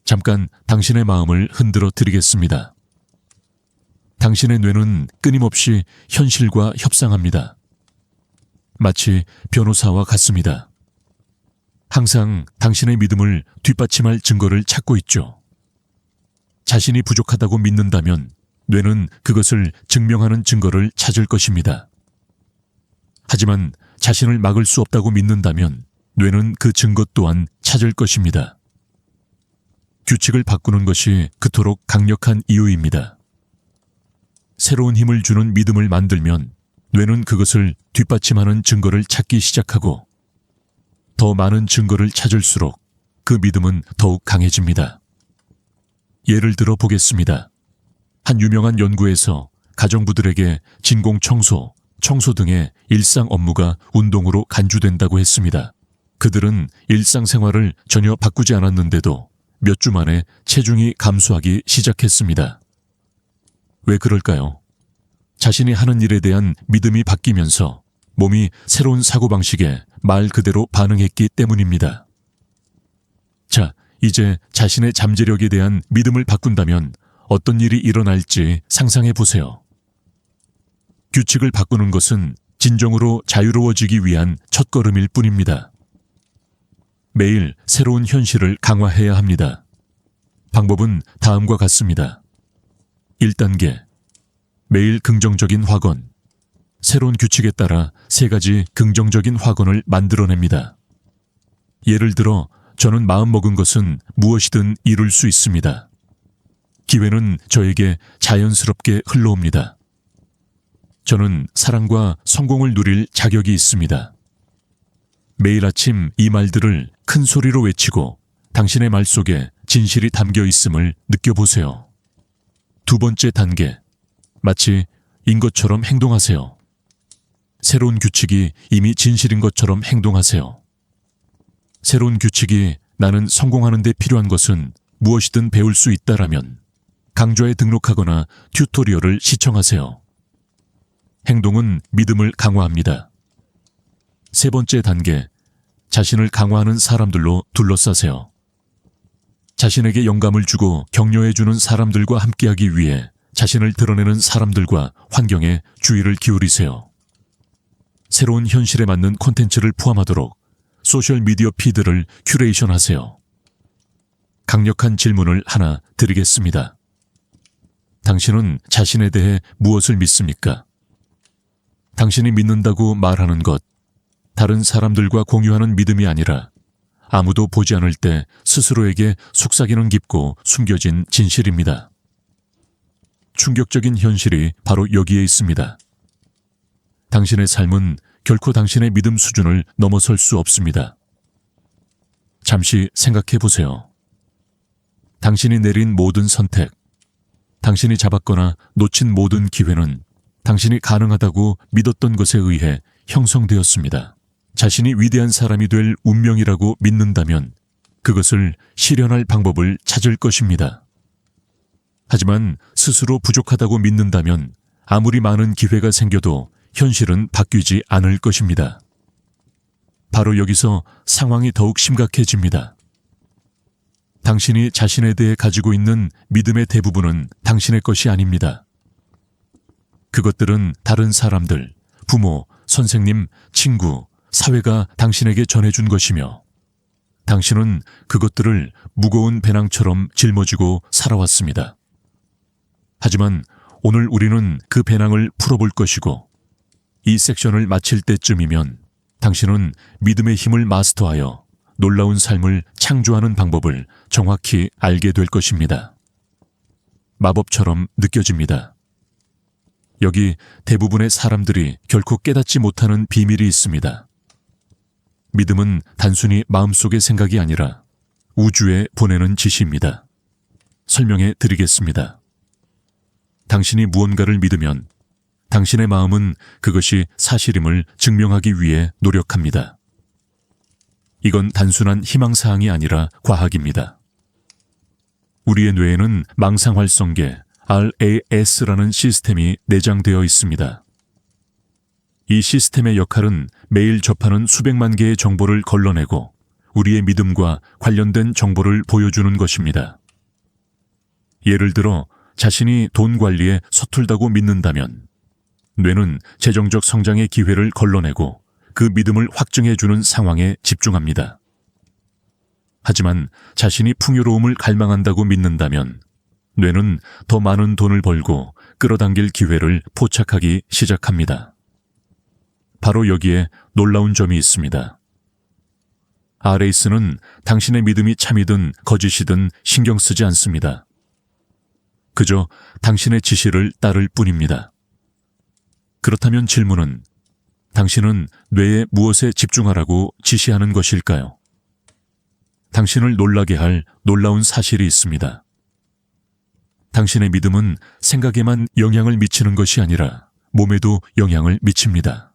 잠깐 당신의 마음을 흔들어 드리겠습니다. 당신의 뇌는 끊임없이 현실과 협상합니다. 마치 변호사와 같습니다. 항상 당신의 믿음을 뒷받침할 증거를 찾고 있죠. 자신이 부족하다고 믿는다면 뇌는 그것을 증명하는 증거를 찾을 것입니다. 하지만 자신을 막을 수 없다고 믿는다면 뇌는 그 증거 또한 찾을 것입니다. 규칙을 바꾸는 것이 그토록 강력한 이유입니다. 새로운 힘을 주는 믿음을 만들면 뇌는 그것을 뒷받침하는 증거를 찾기 시작하고 더 많은 증거를 찾을수록 그 믿음은 더욱 강해집니다. 예를 들어 보겠습니다. 한 유명한 연구에서 가정부들에게 진공 청소, 청소 등의 일상 업무가 운동으로 간주된다고 했습니다. 그들은 일상생활을 전혀 바꾸지 않았는데도 몇 주 만에 체중이 감소하기 시작했습니다. 왜 그럴까요? 자신이 하는 일에 대한 믿음이 바뀌면서 몸이 새로운 사고방식에 말 그대로 반응했기 때문입니다. 자, 이제 자신의 잠재력에 대한 믿음을 바꾼다면 어떤 일이 일어날지 상상해 보세요. 규칙을 바꾸는 것은 진정으로 자유로워지기 위한 첫걸음일 뿐입니다. 매일 새로운 현실을 강화해야 합니다. 방법은 다음과 같습니다. 1단계, 매일 긍정적인 확언. 새로운 규칙에 따라 3가지 긍정적인 확언을 만들어냅니다. 예를 들어, 저는 마음먹은 것은 무엇이든 이룰 수 있습니다. 기회는 저에게 자연스럽게 흘러옵니다. 저는 사랑과 성공을 누릴 자격이 있습니다. 매일 아침 이 말들을 큰 소리로 외치고 당신의 말 속에 진실이 담겨 있음을 느껴보세요. 2번째 단계, 마치 인 것처럼 행동하세요. 새로운 규칙이 이미 진실인 것처럼 행동하세요. 새로운 규칙이 나는 성공하는 데 필요한 것은 무엇이든 배울 수 있다라면 강좌에 등록하거나 튜토리얼을 시청하세요. 행동은 믿음을 강화합니다. 3번째 단계, 자신을 강화하는 사람들로 둘러싸세요. 자신에게 영감을 주고 격려해주는 사람들과 함께하기 위해 자신을 드러내는 사람들과 환경에 주의를 기울이세요. 새로운 현실에 맞는 콘텐츠를 포함하도록 소셜미디어 피드를 큐레이션 하세요. 강력한 질문을 하나 드리겠습니다. 당신은 자신에 대해 무엇을 믿습니까? 당신이 믿는다고 말하는 것, 다른 사람들과 공유하는 믿음이 아니라 아무도 보지 않을 때 스스로에게 속삭이는 깊고 숨겨진 진실입니다. 충격적인 현실이 바로 여기에 있습니다. 당신의 삶은 결코 당신의 믿음 수준을 넘어설 수 없습니다. 잠시 생각해 보세요. 당신이 내린 모든 선택, 당신이 잡았거나 놓친 모든 기회는 당신이 가능하다고 믿었던 것에 의해 형성되었습니다. 자신이 위대한 사람이 될 운명이라고 믿는다면 그것을 실현할 방법을 찾을 것입니다. 하지만 스스로 부족하다고 믿는다면 아무리 많은 기회가 생겨도 현실은 바뀌지 않을 것입니다. 바로 여기서 상황이 더욱 심각해집니다. 당신이 자신에 대해 가지고 있는 믿음의 대부분은 당신의 것이 아닙니다. 그것들은 다른 사람들, 부모, 선생님, 친구, 사회가 당신에게 전해준 것이며 당신은 그것들을 무거운 배낭처럼 짊어지고 살아왔습니다. 하지만 오늘 우리는 그 배낭을 풀어볼 것이고 이 섹션을 마칠 때쯤이면 당신은 믿음의 힘을 마스터하여 놀라운 삶을 창조하는 방법을 정확히 알게 될 것입니다. 마법처럼 느껴집니다. 여기 대부분의 사람들이 결코 깨닫지 못하는 비밀이 있습니다. 믿음은 단순히 마음속의 생각이 아니라 우주에 보내는 지시입니다. 설명해 드리겠습니다. 당신이 무언가를 믿으면 당신의 마음은 그것이 사실임을 증명하기 위해 노력합니다. 이건 단순한 희망사항이 아니라 과학입니다. 우리의 뇌에는 망상활성계 RAS라는 시스템이 내장되어 있습니다. 이 시스템의 역할은 매일 접하는 수백만 개의 정보를 걸러내고 우리의 믿음과 관련된 정보를 보여주는 것입니다. 예를 들어 자신이 돈 관리에 서툴다고 믿는다면 뇌는 재정적 성장의 기회를 걸러내고 그 믿음을 확증해주는 상황에 집중합니다. 하지만 자신이 풍요로움을 갈망한다고 믿는다면 뇌는 더 많은 돈을 벌고 끌어당길 기회를 포착하기 시작합니다. 바로 여기에 놀라운 점이 있습니다. RAS는 당신의 믿음이 참이든 거짓이든 신경 쓰지 않습니다. 그저 당신의 지시를 따를 뿐입니다. 그렇다면 질문은 당신은 뇌에 무엇에 집중하라고 지시하는 것일까요? 당신을 놀라게 할 놀라운 사실이 있습니다. 당신의 믿음은 생각에만 영향을 미치는 것이 아니라 몸에도 영향을 미칩니다.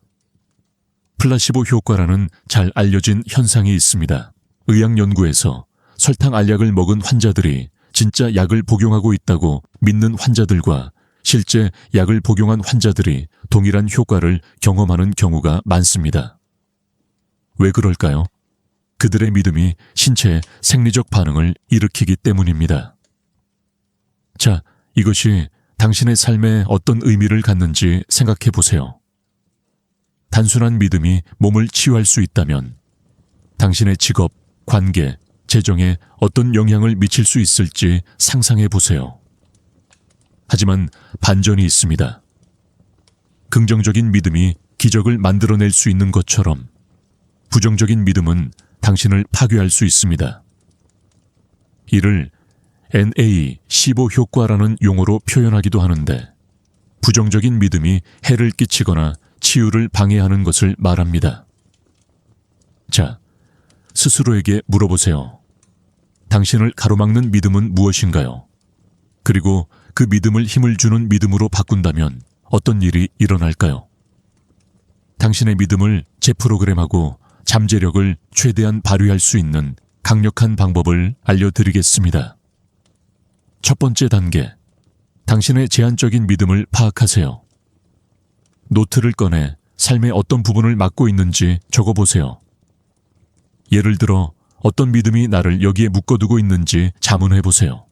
플라시보 효과라는 잘 알려진 현상이 있습니다. 의학 연구에서 설탕 알약을 먹은 환자들이 진짜 약을 복용하고 있다고 믿는 환자들과 실제 약을 복용한 환자들이 동일한 효과를 경험하는 경우가 많습니다. 왜 그럴까요? 그들의 믿음이 신체의 생리적 반응을 일으키기 때문입니다. 자, 이것이 당신의 삶에 어떤 의미를 갖는지 생각해 보세요. 단순한 믿음이 몸을 치유할 수 있다면 당신의 직업, 관계, 재정에 어떤 영향을 미칠 수 있을지 상상해 보세요. 하지만 반전이 있습니다. 긍정적인 믿음이 기적을 만들어낼 수 있는 것처럼 부정적인 믿음은 당신을 파괴할 수 있습니다. 이를 NA15 효과라는 용어로 표현하기도 하는데 부정적인 믿음이 해를 끼치거나 치유를 방해하는 것을 말합니다. 자, 스스로에게 물어보세요. 당신을 가로막는 믿음은 무엇인가요? 그리고 그 믿음을 힘을 주는 믿음으로 바꾼다면 어떤 일이 일어날까요? 당신의 믿음을 재프로그램하고 잠재력을 최대한 발휘할 수 있는 강력한 방법을 알려드리겠습니다. 첫 번째 단계, 당신의 제한적인 믿음을 파악하세요. 노트를 꺼내 삶의 어떤 부분을 맡고 있는지 적어보세요. 예를 들어 어떤 믿음이 나를 여기에 묶어두고 있는지 자문해보세요.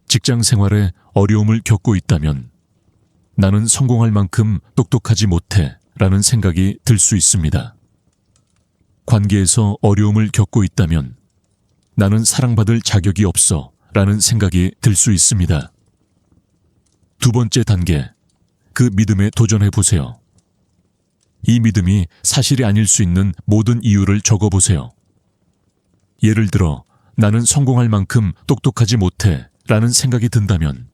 직장 생활에 어려움을 겪고 있다면 나는 성공할 만큼 똑똑하지 못해 라는 생각이 들 수 있습니다. 관계에서 어려움을 겪고 있다면 나는 사랑받을 자격이 없어 라는 생각이 들 수 있습니다. 두 번째 단계, 그 믿음에 도전해 보세요. 이 믿음이 사실이 아닐 수 있는 모든 이유를 적어 보세요. 예를 들어, 나는 성공할 만큼 똑똑하지 못해 라는 생각이 든다면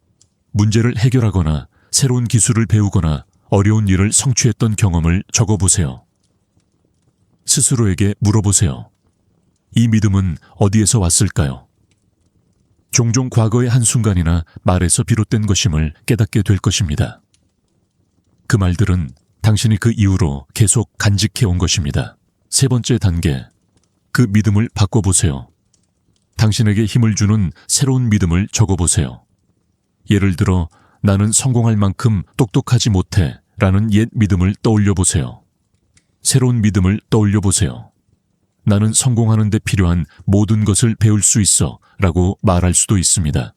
문제를 해결하거나 새로운 기술을 배우거나 어려운 일을 성취했던 경험을 적어 보세요. 스스로에게 물어보세요. 이 믿음은 어디에서 왔을까요? 종종 과거의 한순간이나 말에서 비롯된 것임을 깨닫게 될 것입니다. 그 말들은 당신이 그 이후로 계속 간직해 온 것입니다. 세 번째 단계, 그 믿음을 바꿔보세요. 당신에게 힘을 주는 새로운 믿음을 적어보세요. 예를 들어, 나는 성공할 만큼 똑똑하지 못해 라는 옛 믿음을 떠올려 보세요. 새로운 믿음을 떠올려 보세요. 나는 성공하는 데 필요한 모든 것을 배울 수 있어 라고 말할 수도 있습니다.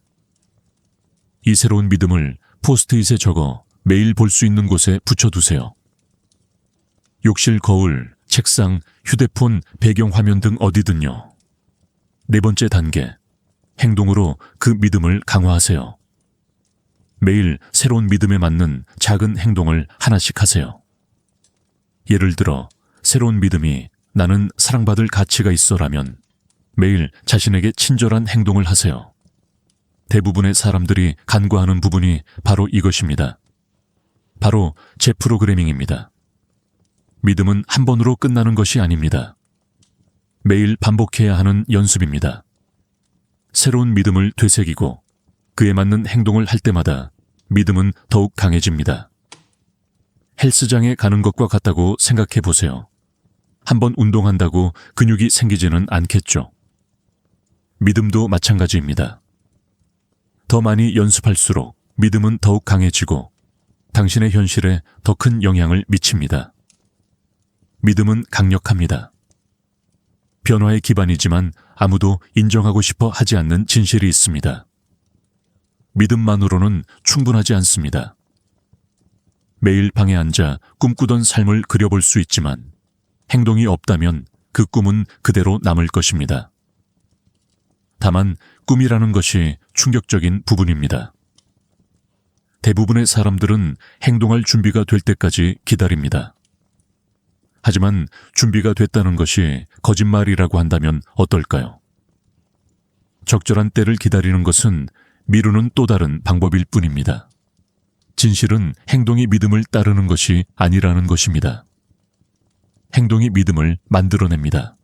이 새로운 믿음을 포스트잇에 적어 매일 볼 수 있는 곳에 붙여두세요. 욕실 거울, 책상, 휴대폰, 배경화면 등 어디든요. 네 번째 단계, 행동으로 그 믿음을 강화하세요. 매일 새로운 믿음에 맞는 작은 행동을 하나씩 하세요. 예를 들어, 새로운 믿음이 나는 사랑받을 가치가 있어라면 매일 자신에게 친절한 행동을 하세요. 대부분의 사람들이 간과하는 부분이 바로 이것입니다. 바로 재프로그래밍입니다. 믿음은 한 번으로 끝나는 것이 아닙니다. 매일 반복해야 하는 연습입니다. 새로운 믿음을 되새기고 그에 맞는 행동을 할 때마다 믿음은 더욱 강해집니다. 헬스장에 가는 것과 같다고 생각해 보세요. 한번 운동한다고 근육이 생기지는 않겠죠. 믿음도 마찬가지입니다. 더 많이 연습할수록 믿음은 더욱 강해지고 당신의 현실에 더 큰 영향을 미칩니다. 믿음은 강력합니다. 변화의 기반이지만 아무도 인정하고 싶어 하지 않는 진실이 있습니다. 믿음만으로는 충분하지 않습니다. 매일 방에 앉아 꿈꾸던 삶을 그려볼 수 있지만 행동이 없다면 그 꿈은 그대로 남을 것입니다. 다만 꿈이라는 것이 충격적인 부분입니다. 대부분의 사람들은 행동할 준비가 될 때까지 기다립니다. 하지만 준비가 됐다는 것이 거짓말이라고 한다면 어떨까요? 적절한 때를 기다리는 것은 미루는 또 다른 방법일 뿐입니다. 진실은 행동이 믿음을 따르는 것이 아니라는 것입니다. 행동이 믿음을 만들어냅니다.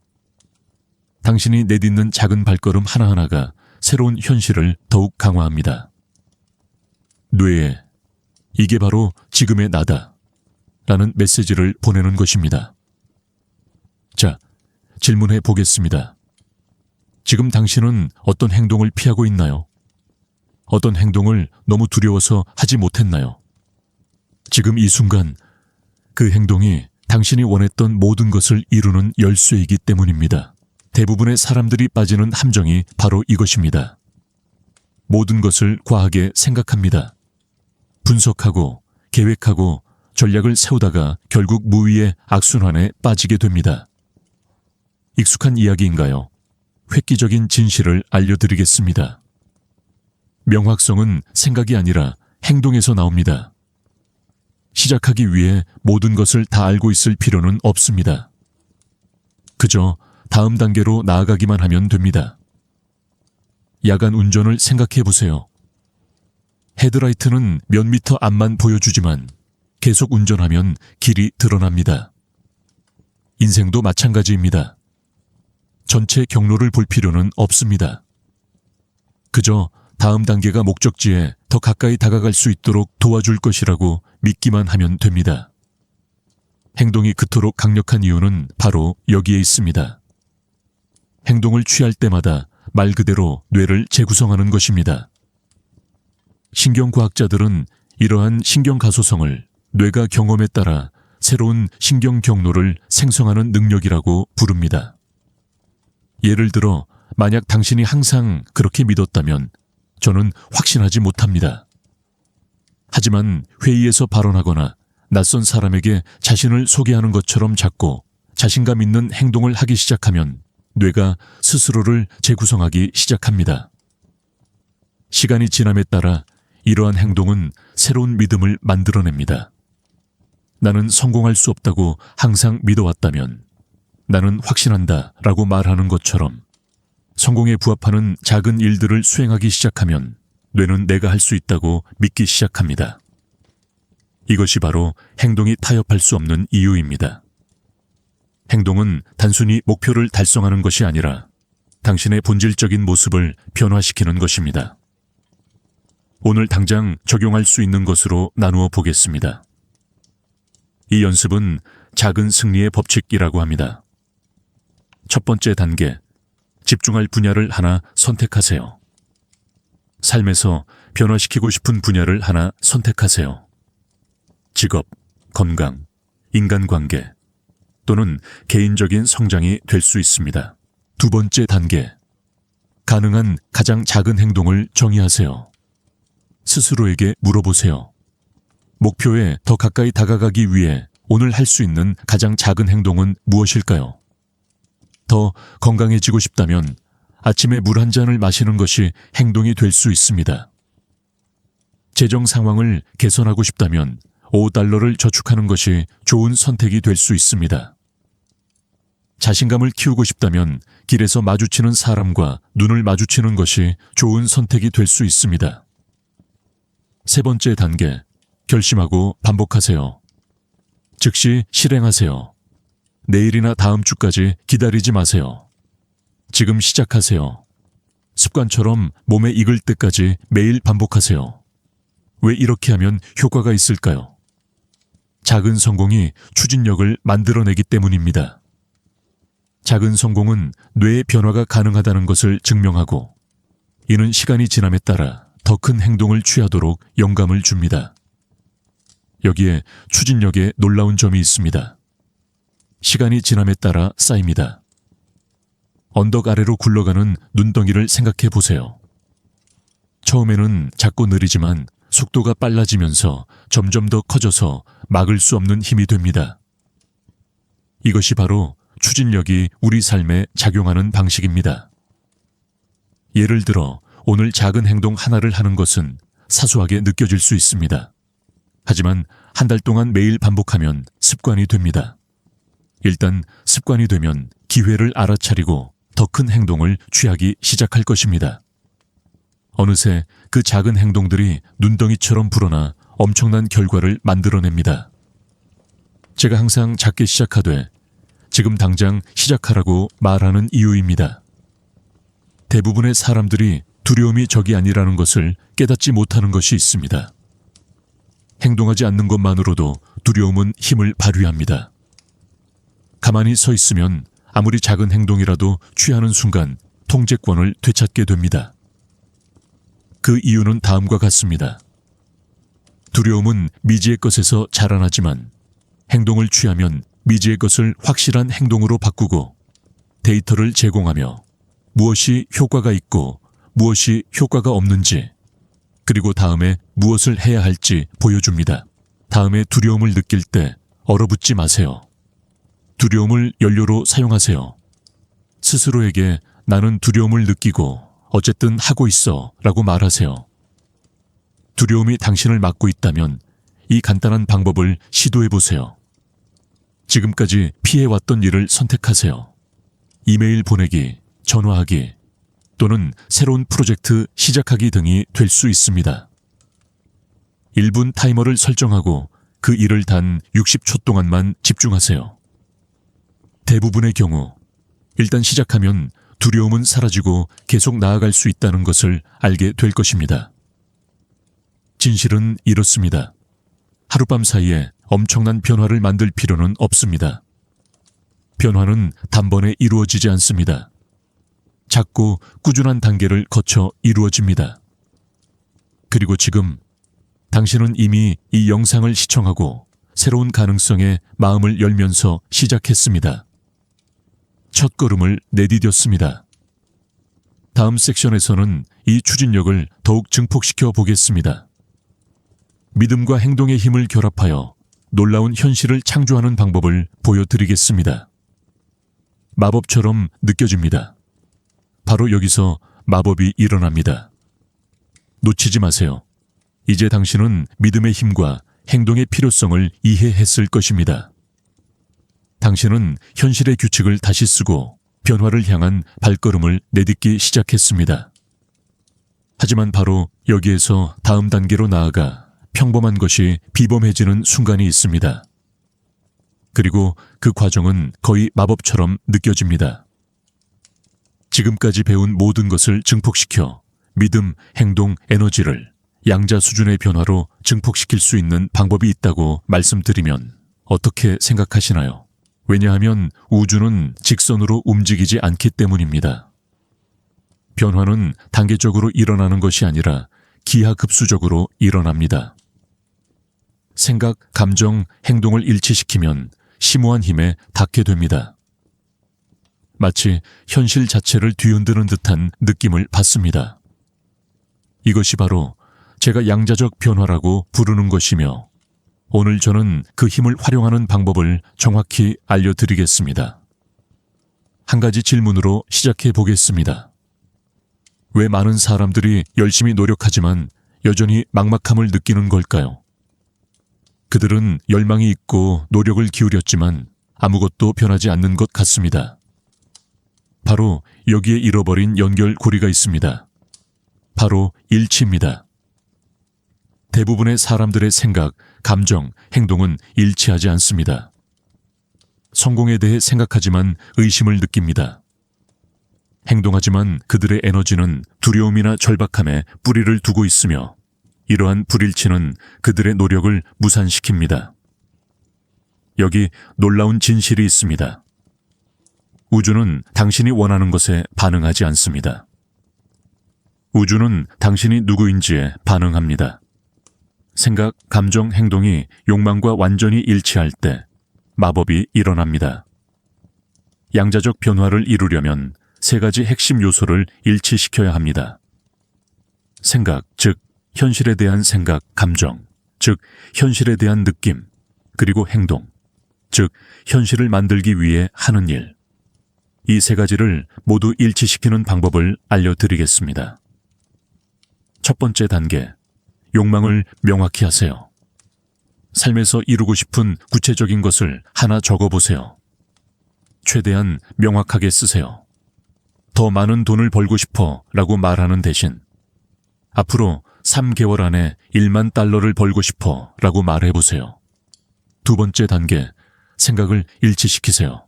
당신이 내딛는 작은 발걸음 하나하나가 새로운 현실을 더욱 강화합니다. 뇌에 이게 바로 지금의 나다 라는 메시지를 보내는 것입니다. 자, 질문해 보겠습니다. 지금 당신은 어떤 행동을 피하고 있나요? 어떤 행동을 너무 두려워서 하지 못했나요? 지금 이 순간 그 행동이 당신이 원했던 모든 것을 이루는 열쇠이기 때문입니다. 대부분의 사람들이 빠지는 함정이 바로 이것입니다. 모든 것을 과하게 생각합니다. 분석하고 계획하고 전략을 세우다가 결국 무위의 악순환에 빠지게 됩니다. 익숙한 이야기인가요? 획기적인 진실을 알려드리겠습니다. 명확성은 생각이 아니라 행동에서 나옵니다. 시작하기 위해 모든 것을 다 알고 있을 필요는 없습니다. 그저 다음 단계로 나아가기만 하면 됩니다. 야간 운전을 생각해 보세요. 헤드라이트는 몇 미터 앞만 보여주지만 계속 운전하면 길이 드러납니다. 인생도 마찬가지입니다. 전체 경로를 볼 필요는 없습니다. 그저 다음 단계가 목적지에 더 가까이 다가갈 수 있도록 도와줄 것이라고 믿기만 하면 됩니다. 행동이 그토록 강력한 이유는 바로 여기에 있습니다. 행동을 취할 때마다 말 그대로 뇌를 재구성하는 것입니다. 신경과학자들은 이러한 신경가소성을 뇌가 경험에 따라 새로운 신경 경로를 생성하는 능력이라고 부릅니다. 예를 들어, 만약 당신이 항상 그렇게 믿었다면 저는 확신하지 못합니다. 하지만 회의에서 발언하거나 낯선 사람에게 자신을 소개하는 것처럼 작고 자신감 있는 행동을 하기 시작하면 뇌가 스스로를 재구성하기 시작합니다. 시간이 지남에 따라 이러한 행동은 새로운 믿음을 만들어냅니다. 나는 성공할 수 없다고 항상 믿어왔다면 나는 확신한다 라고 말하는 것처럼 성공에 부합하는 작은 일들을 수행하기 시작하면 뇌는 내가 할 수 있다고 믿기 시작합니다. 이것이 바로 행동이 타협할 수 없는 이유입니다. 행동은 단순히 목표를 달성하는 것이 아니라 당신의 본질적인 모습을 변화시키는 것입니다. 오늘 당장 적용할 수 있는 것으로 나누어 보겠습니다. 이 연습은 작은 승리의 법칙이라고 합니다. 첫 번째 단계, 집중할 분야를 하나 선택하세요. 삶에서 변화시키고 싶은 분야를 하나 선택하세요. 직업, 건강, 인간관계 또는 개인적인 성장이 될 수 있습니다. 두 번째 단계, 가능한 가장 작은 행동을 정의하세요. 스스로에게 물어보세요. 목표에 더 가까이 다가가기 위해 오늘 할 수 있는 가장 작은 행동은 무엇일까요? 더 건강해지고 싶다면 아침에 물 한 잔을 마시는 것이 행동이 될 수 있습니다. 재정 상황을 개선하고 싶다면 $5를 저축하는 것이 좋은 선택이 될 수 있습니다. 자신감을 키우고 싶다면 길에서 마주치는 사람과 눈을 마주치는 것이 좋은 선택이 될 수 있습니다. 세 번째 단계, 결심하고 반복하세요. 즉시 실행하세요. 내일이나 다음 주까지 기다리지 마세요. 지금 시작하세요. 습관처럼 몸에 익을 때까지 매일 반복하세요. 왜 이렇게 하면 효과가 있을까요? 작은 성공이 추진력을 만들어내기 때문입니다. 작은 성공은 뇌의 변화가 가능하다는 것을 증명하고 이는 시간이 지남에 따라 더 큰 행동을 취하도록 영감을 줍니다. 여기에 추진력에 놀라운 점이 있습니다. 시간이 지남에 따라 쌓입니다. 언덕 아래로 굴러가는 눈덩이를 생각해 보세요. 처음에는 작고 느리지만 속도가 빨라지면서 점점 더 커져서 막을 수 없는 힘이 됩니다. 이것이 바로 추진력이 우리 삶에 작용하는 방식입니다. 예를 들어 오늘 작은 행동 하나를 하는 것은 사소하게 느껴질 수 있습니다. 하지만 한 달 동안 매일 반복하면 습관이 됩니다. 일단 습관이 되면 기회를 알아차리고 더 큰 행동을 취하기 시작할 것입니다. 어느새 그 작은 행동들이 눈덩이처럼 불어나 엄청난 결과를 만들어냅니다. 제가 항상 작게 시작하되 지금 당장 시작하라고 말하는 이유입니다. 대부분의 사람들이 두려움이 적이 아니라는 것을 깨닫지 못하는 것이 있습니다. 행동하지 않는 것만으로도 두려움은 힘을 발휘합니다. 가만히 서 있으면 아무리 작은 행동이라도 취하는 순간 통제권을 되찾게 됩니다. 그 이유는 다음과 같습니다. 두려움은 미지의 것에서 자라나지만 행동을 취하면 미지의 것을 확실한 행동으로 바꾸고 데이터를 제공하며 무엇이 효과가 있고 무엇이 효과가 없는지 그리고 다음에 무엇을 해야 할지 보여줍니다. 다음에 두려움을 느낄 때 얼어붙지 마세요. 두려움을 연료로 사용하세요. 스스로에게 나는 두려움을 느끼고 어쨌든 하고 있어 라고 말하세요. 두려움이 당신을 막고 있다면 이 간단한 방법을 시도해 보세요. 지금까지 피해왔던 일을 선택하세요. 이메일 보내기, 전화하기 또는 새로운 프로젝트 시작하기 등이 될 수 있습니다. 1분 타이머를 설정하고 그 일을 단 60초 동안만 집중하세요. 대부분의 경우 일단 시작하면 두려움은 사라지고 계속 나아갈 수 있다는 것을 알게 될 것입니다. 진실은 이렇습니다. 하룻밤 사이에 엄청난 변화를 만들 필요는 없습니다. 변화는 단번에 이루어지지 않습니다. 작고 꾸준한 단계를 거쳐 이루어집니다. 그리고 지금 당신은 이미 이 영상을 시청하고 새로운 가능성에 마음을 열면서 시작했습니다. 첫 걸음을 내디뎠습니다. 다음 섹션에서는 이 추진력을 더욱 증폭시켜 보겠습니다. 믿음과 행동의 힘을 결합하여 놀라운 현실을 창조하는 방법을 보여드리겠습니다. 마법처럼 느껴집니다. 바로 여기서 마법이 일어납니다. 놓치지 마세요. 이제 당신은 믿음의 힘과 행동의 필요성을 이해했을 것입니다. 당신은 현실의 규칙을 다시 쓰고 변화를 향한 발걸음을 내딛기 시작했습니다. 하지만 바로 여기에서 다음 단계로 나아가 평범한 것이 비범해지는 순간이 있습니다. 그리고 그 과정은 거의 마법처럼 느껴집니다. 지금까지 배운 모든 것을 증폭시켜 믿음, 행동, 에너지를 양자 수준의 변화로 증폭시킬 수 있는 방법이 있다고 말씀드리면 어떻게 생각하시나요? 왜냐하면 우주는 직선으로 움직이지 않기 때문입니다. 변화는 단계적으로 일어나는 것이 아니라 기하급수적으로 일어납니다. 생각, 감정, 행동을 일치시키면 심오한 힘에 닿게 됩니다. 마치 현실 자체를 뒤흔드는 듯한 느낌을 받습니다. 이것이 바로 제가 양자적 변화라고 부르는 것이며 오늘 저는 그 힘을 활용하는 방법을 정확히 알려드리겠습니다. 한 가지 질문으로 시작해 보겠습니다. 왜 많은 사람들이 열심히 노력하지만 여전히 막막함을 느끼는 걸까요? 그들은 열망이 있고 노력을 기울였지만 아무것도 변하지 않는 것 같습니다. 바로 여기에 잃어버린 연결고리가 있습니다. 바로 일치입니다. 대부분의 사람들의 생각, 감정, 행동은 일치하지 않습니다. 성공에 대해 생각하지만 의심을 느낍니다. 행동하지만 그들의 에너지는 두려움이나 절박함에 뿌리를 두고 있으며 이러한 불일치는 그들의 노력을 무산시킵니다. 여기 놀라운 진실이 있습니다. 우주는 당신이 원하는 것에 반응하지 않습니다. 우주는 당신이 누구인지에 반응합니다. 생각, 감정, 행동이 욕망과 완전히 일치할 때 마법이 일어납니다. 양자적 변화를 이루려면 세 가지 핵심 요소를 일치시켜야 합니다. 생각, 즉 현실에 대한 생각, 감정, 즉 현실에 대한 느낌, 그리고 행동, 즉 현실을 만들기 위해 하는 일. 이 세 가지를 모두 일치시키는 방법을 알려드리겠습니다. 첫 번째 단계, 욕망을 명확히 하세요. 삶에서 이루고 싶은 구체적인 것을 하나 적어보세요. 최대한 명확하게 쓰세요. 더 많은 돈을 벌고 싶어 라고 말하는 대신 앞으로 3개월 안에 1만 달러를 벌고 싶어 라고 말해보세요. 두 번째 단계, 생각을 일치시키세요.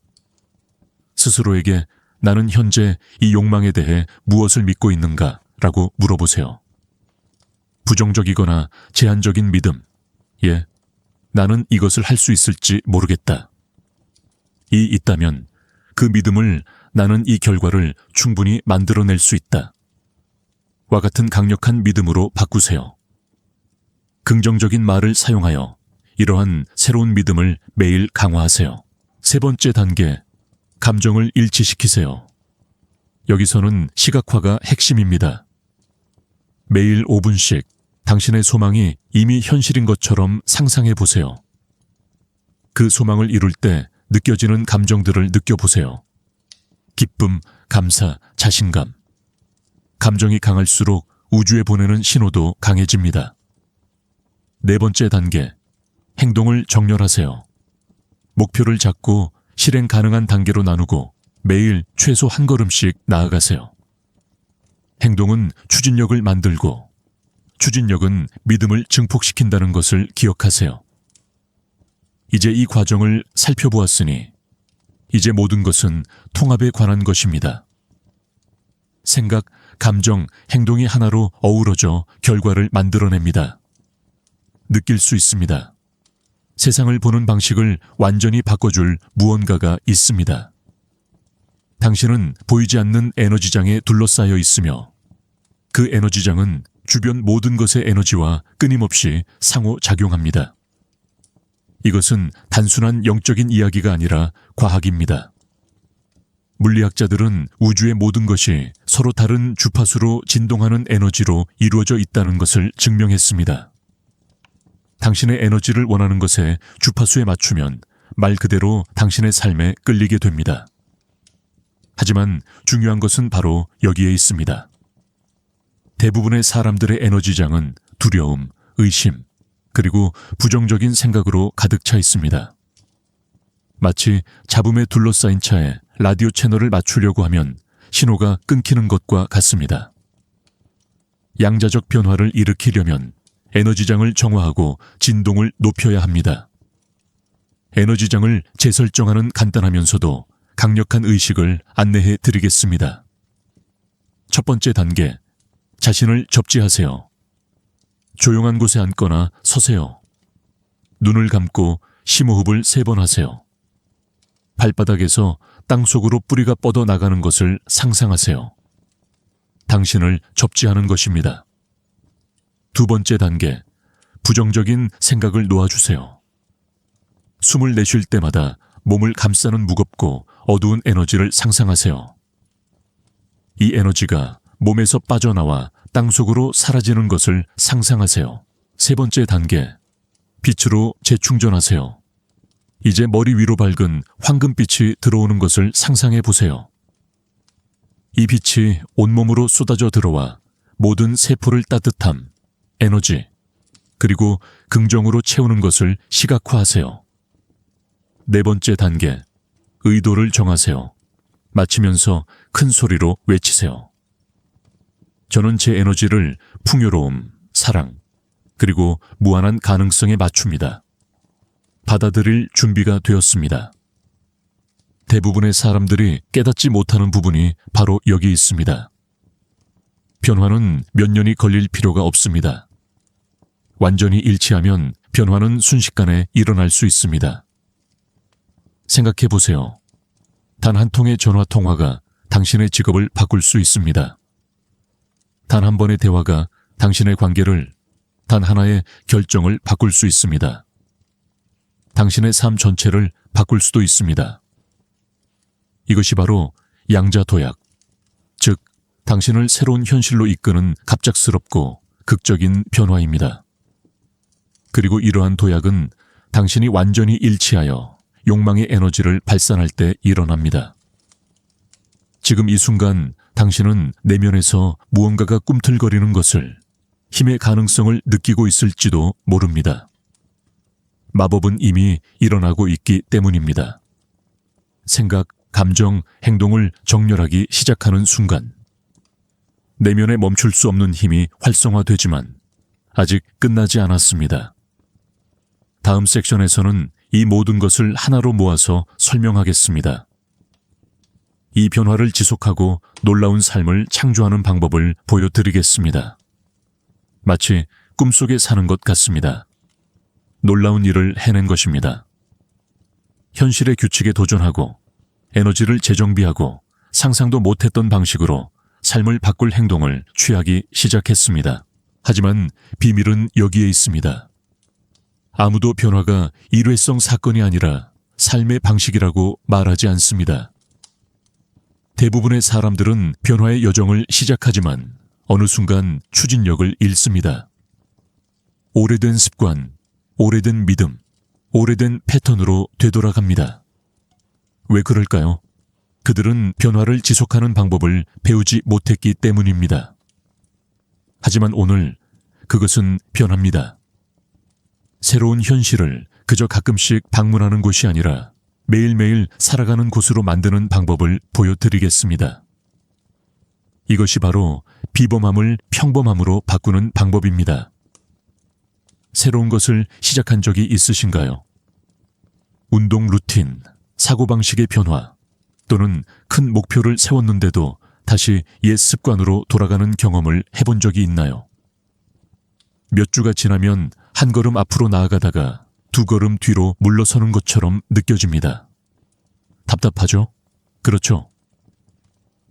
스스로에게 나는 현재 이 욕망에 대해 무엇을 믿고 있는가 라고 물어보세요. 부정적이거나 제한적인 믿음, 나는 이것을 할 수 있을지 모르겠다. 이 있다면 그 믿음을 나는 이 결과를 충분히 만들어낼 수 있다. 와 같은 강력한 믿음으로 바꾸세요. 긍정적인 말을 사용하여 이러한 새로운 믿음을 매일 강화하세요. 세 번째 단계, 감정을 일치시키세요. 여기서는 시각화가 핵심입니다. 매일 5분씩 당신의 소망이 이미 현실인 것처럼 상상해 보세요. 그 소망을 이룰 때 느껴지는 감정들을 느껴보세요. 기쁨, 감사, 자신감. 감정이 강할수록 우주에 보내는 신호도 강해집니다. 네 번째 단계, 행동을 정렬하세요. 목표를 잡고 실행 가능한 단계로 나누고 매일 최소 한 걸음씩 나아가세요. 행동은 추진력을 만들고 추진력은 믿음을 증폭시킨다는 것을 기억하세요. 이제 이 과정을 살펴보았으니 이제 모든 것은 통합에 관한 것입니다. 생각, 감정, 행동이 하나로 어우러져 결과를 만들어냅니다. 느낄 수 있습니다. 세상을 보는 방식을 완전히 바꿔줄 무언가가 있습니다. 당신은 보이지 않는 에너지장에 둘러싸여 있으며 그 에너지장은 주변 모든 것의 에너지와 끊임없이 상호작용합니다. 이것은 단순한 영적인 이야기가 아니라 과학입니다. 물리학자들은 우주의 모든 것이 서로 다른 주파수로 진동하는 에너지로 이루어져 있다는 것을 증명했습니다. 당신의 에너지를 원하는 것에 주파수에 맞추면 말 그대로 당신의 삶에 끌리게 됩니다. 하지만 중요한 것은 바로 여기에 있습니다. 대부분의 사람들의 에너지장은 두려움, 의심, 그리고 부정적인 생각으로 가득 차 있습니다. 마치 잡음에 둘러싸인 차에 라디오 채널을 맞추려고 하면 신호가 끊기는 것과 같습니다. 양자적 변화를 일으키려면 에너지장을 정화하고 진동을 높여야 합니다. 에너지장을 재설정하는 간단하면서도 강력한 의식을 안내해 드리겠습니다. 첫 번째 단계, 자신을 접지하세요. 조용한 곳에 앉거나 서세요. 눈을 감고 심호흡을 3번 하세요. 발바닥에서 땅속으로 뿌리가 뻗어 나가는 것을 상상하세요. 당신을 접지하는 것입니다. 두 번째 단계, 부정적인 생각을 놓아주세요. 숨을 내쉴 때마다 몸을 감싸는 무겁고 어두운 에너지를 상상하세요. 이 에너지가 몸에서 빠져나와 땅속으로 사라지는 것을 상상하세요. 세 번째 단계, 빛으로 재충전하세요. 이제 머리 위로 밝은 황금빛이 들어오는 것을 상상해 보세요. 이 빛이 온몸으로 쏟아져 들어와 모든 세포를 따뜻함, 에너지, 그리고 긍정으로 채우는 것을 시각화하세요. 네 번째 단계, 의도를 정하세요. 마치면서 큰 소리로 외치세요. 저는 제 에너지를 풍요로움, 사랑, 그리고 무한한 가능성에 맞춥니다. 받아들일 준비가 되었습니다. 대부분의 사람들이 깨닫지 못하는 부분이 바로 여기 있습니다. 변화는 몇 년이 걸릴 필요가 없습니다. 완전히 일치하면 변화는 순식간에 일어날 수 있습니다. 생각해 보세요. 단 한 통의 전화 통화가 당신의 직업을 바꿀 수 있습니다. 단 한 번의 대화가 당신의 관계를, 단 하나의 결정을 바꿀 수 있습니다. 당신의 삶 전체를 바꿀 수도 있습니다. 이것이 바로 양자도약, 즉 당신을 새로운 현실로 이끄는 갑작스럽고 극적인 변화입니다. 그리고 이러한 도약은 당신이 완전히 일치하여 욕망의 에너지를 발산할 때 일어납니다. 지금 이 순간 당신은 내면에서 무언가가 꿈틀거리는 것을, 힘의 가능성을 느끼고 있을지도 모릅니다. 마법은 이미 일어나고 있기 때문입니다. 생각, 감정, 행동을 정렬하기 시작하는 순간, 내면에 멈출 수 없는 힘이 활성화되지만 아직 끝나지 않았습니다. 다음 섹션에서는 이 모든 것을 하나로 모아서 설명하겠습니다. 이 변화를 지속하고 놀라운 삶을 창조하는 방법을 보여드리겠습니다. 마치 꿈속에 사는 것 같습니다. 놀라운 일을 해낸 것입니다. 현실의 규칙에 도전하고 에너지를 재정비하고 상상도 못했던 방식으로 삶을 바꿀 행동을 취하기 시작했습니다. 하지만 비밀은 여기에 있습니다. 아무도 변화가 일회성 사건이 아니라 삶의 방식이라고 말하지 않습니다. 대부분의 사람들은 변화의 여정을 시작하지만 어느 순간 추진력을 잃습니다. 오래된 습관, 오래된 믿음, 오래된 패턴으로 되돌아갑니다. 왜 그럴까요? 그들은 변화를 지속하는 방법을 배우지 못했기 때문입니다. 하지만 오늘 그것은 변합니다. 새로운 현실을 그저 가끔씩 방문하는 곳이 아니라 매일매일 살아가는 곳으로 만드는 방법을 보여드리겠습니다. 이것이 바로 비범함을 평범함으로 바꾸는 방법입니다. 새로운 것을 시작한 적이 있으신가요? 운동 루틴, 사고방식의 변화, 또는 큰 목표를 세웠는데도 다시 옛 습관으로 돌아가는 경험을 해본 적이 있나요? 몇 주가 지나면 한 걸음 앞으로 나아가다가 두 걸음 뒤로 물러서는 것처럼 느껴집니다. 답답하죠? 그렇죠.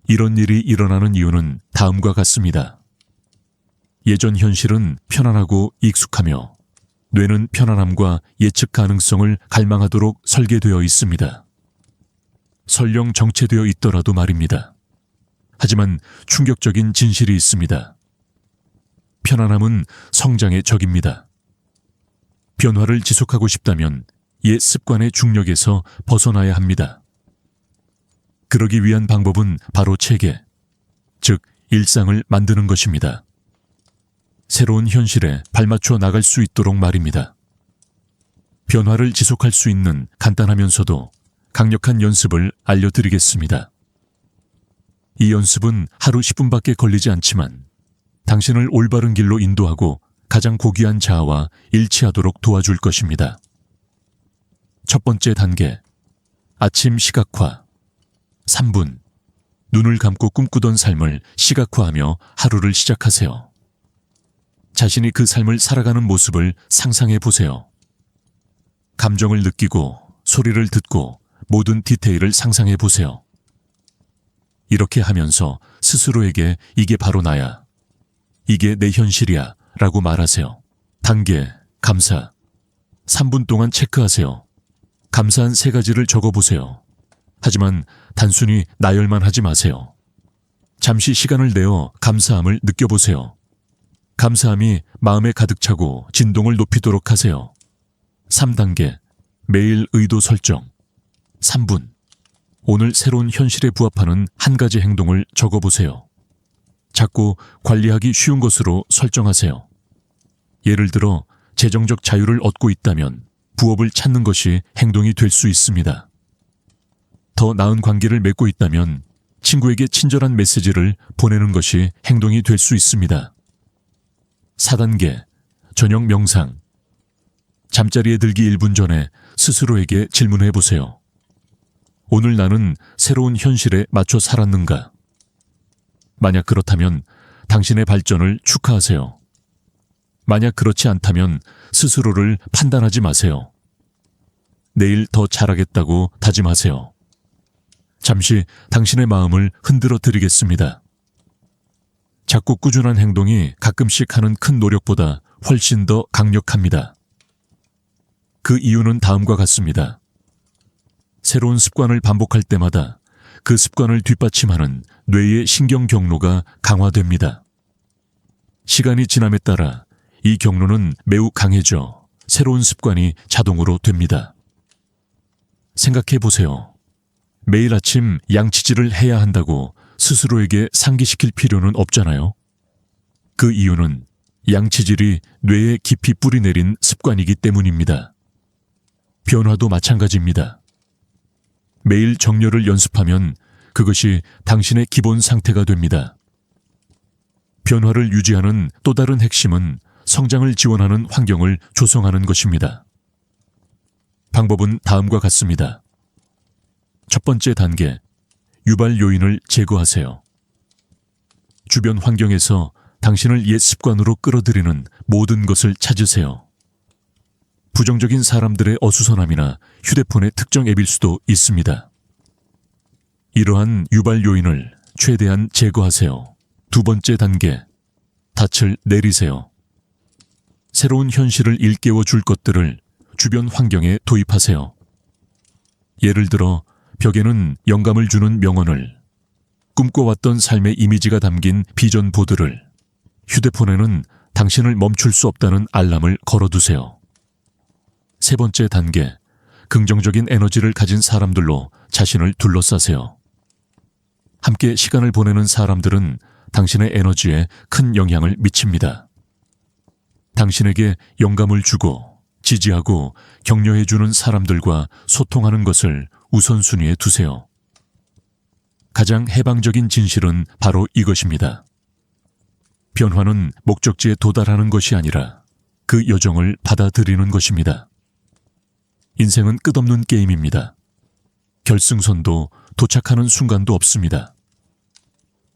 이런 일이 일어나는 이유는 다음과 같습니다. 예전 현실은 편안하고 익숙하며 뇌는 편안함과 예측 가능성을 갈망하도록 설계되어 있습니다. 설령 정체되어 있더라도 말입니다. 하지만 충격적인 진실이 있습니다. 편안함은 성장의 적입니다. 변화를 지속하고 싶다면 옛 습관의 중력에서 벗어나야 합니다. 그러기 위한 방법은 바로 체계, 즉 일상을 만드는 것입니다. 새로운 현실에 발맞춰 나갈 수 있도록 말입니다. 변화를 지속할 수 있는 간단하면서도 강력한 연습을 알려드리겠습니다. 이 연습은 하루 10분밖에 걸리지 않지만 당신을 올바른 길로 인도하고 가장 고귀한 자아와 일치하도록 도와줄 것입니다. 첫 번째 단계, 아침 시각화. 3분, 눈을 감고 꿈꾸던 삶을 시각화하며 하루를 시작하세요. 자신이 그 삶을 살아가는 모습을 상상해 보세요. 감정을 느끼고 소리를 듣고 모든 디테일을 상상해 보세요. 이렇게 하면서 스스로에게 이게 바로 나야, 이게 내 현실이야 라고 말하세요. 단계, 감사. 3분 동안 체크하세요. 감사한 3가지를 적어보세요. 하지만 단순히 나열만 하지 마세요. 잠시 시간을 내어 감사함을 느껴보세요. 감사함이 마음에 가득 차고 진동을 높이도록 하세요. 3단계, 매일 의도 설정. 3분, 오늘 새로운 현실에 부합하는 한 가지 행동을 적어보세요. 작고 관리하기 쉬운 것으로 설정하세요. 예를 들어 재정적 자유를 얻고 있다면 부업을 찾는 것이 행동이 될 수 있습니다. 더 나은 관계를 맺고 있다면 친구에게 친절한 메시지를 보내는 것이 행동이 될 수 있습니다. 4단계, 저녁 명상. 잠자리에 들기 1분 전에 스스로에게 질문해 보세요. 오늘 나는 새로운 현실에 맞춰 살았는가? 만약 그렇다면 당신의 발전을 축하하세요. 만약 그렇지 않다면 스스로를 판단하지 마세요. 내일 더 잘하겠다고 다짐하세요. 잠시 당신의 마음을 흔들어 드리겠습니다. 작고 꾸준한 행동이 가끔씩 하는 큰 노력보다 훨씬 더 강력합니다. 그 이유는 다음과 같습니다. 새로운 습관을 반복할 때마다 그 습관을 뒷받침하는 뇌의 신경 경로가 강화됩니다. 시간이 지남에 따라 이 경로는 매우 강해져 새로운 습관이 자동으로 됩니다. 생각해 보세요. 매일 아침 양치질을 해야 한다고 스스로에게 상기시킬 필요는 없잖아요. 그 이유는 양치질이 뇌에 깊이 뿌리내린 습관이기 때문입니다. 변화도 마찬가지입니다. 매일 정렬을 연습하면 그것이 당신의 기본 상태가 됩니다. 변화를 유지하는 또 다른 핵심은 성장을 지원하는 환경을 조성하는 것입니다. 방법은 다음과 같습니다. 첫 번째 단계, 유발 요인을 제거하세요. 주변 환경에서 당신을 옛 습관으로 끌어들이는 모든 것을 찾으세요. 부정적인 사람들의 어수선함이나 휴대폰의 특정 앱일 수도 있습니다. 이러한 유발 요인을 최대한 제거하세요. 두 번째 단계, 닻을 내리세요. 새로운 현실을 일깨워 줄 것들을 주변 환경에 도입하세요. 예를 들어 벽에는 영감을 주는 명언을, 꿈꿔왔던 삶의 이미지가 담긴 비전 보드를, 휴대폰에는 당신을 멈출 수 없다는 알람을 걸어두세요. 세 번째 단계, 긍정적인 에너지를 가진 사람들로 자신을 둘러싸세요. 함께 시간을 보내는 사람들은 당신의 에너지에 큰 영향을 미칩니다. 당신에게 영감을 주고 지지하고 격려해주는 사람들과 소통하는 것을 우선순위에 두세요. 가장 해방적인 진실은 바로 이것입니다. 변화는 목적지에 도달하는 것이 아니라 그 여정을 받아들이는 것입니다. 인생은 끝없는 게임입니다. 결승선도 도착하는 순간도 없습니다.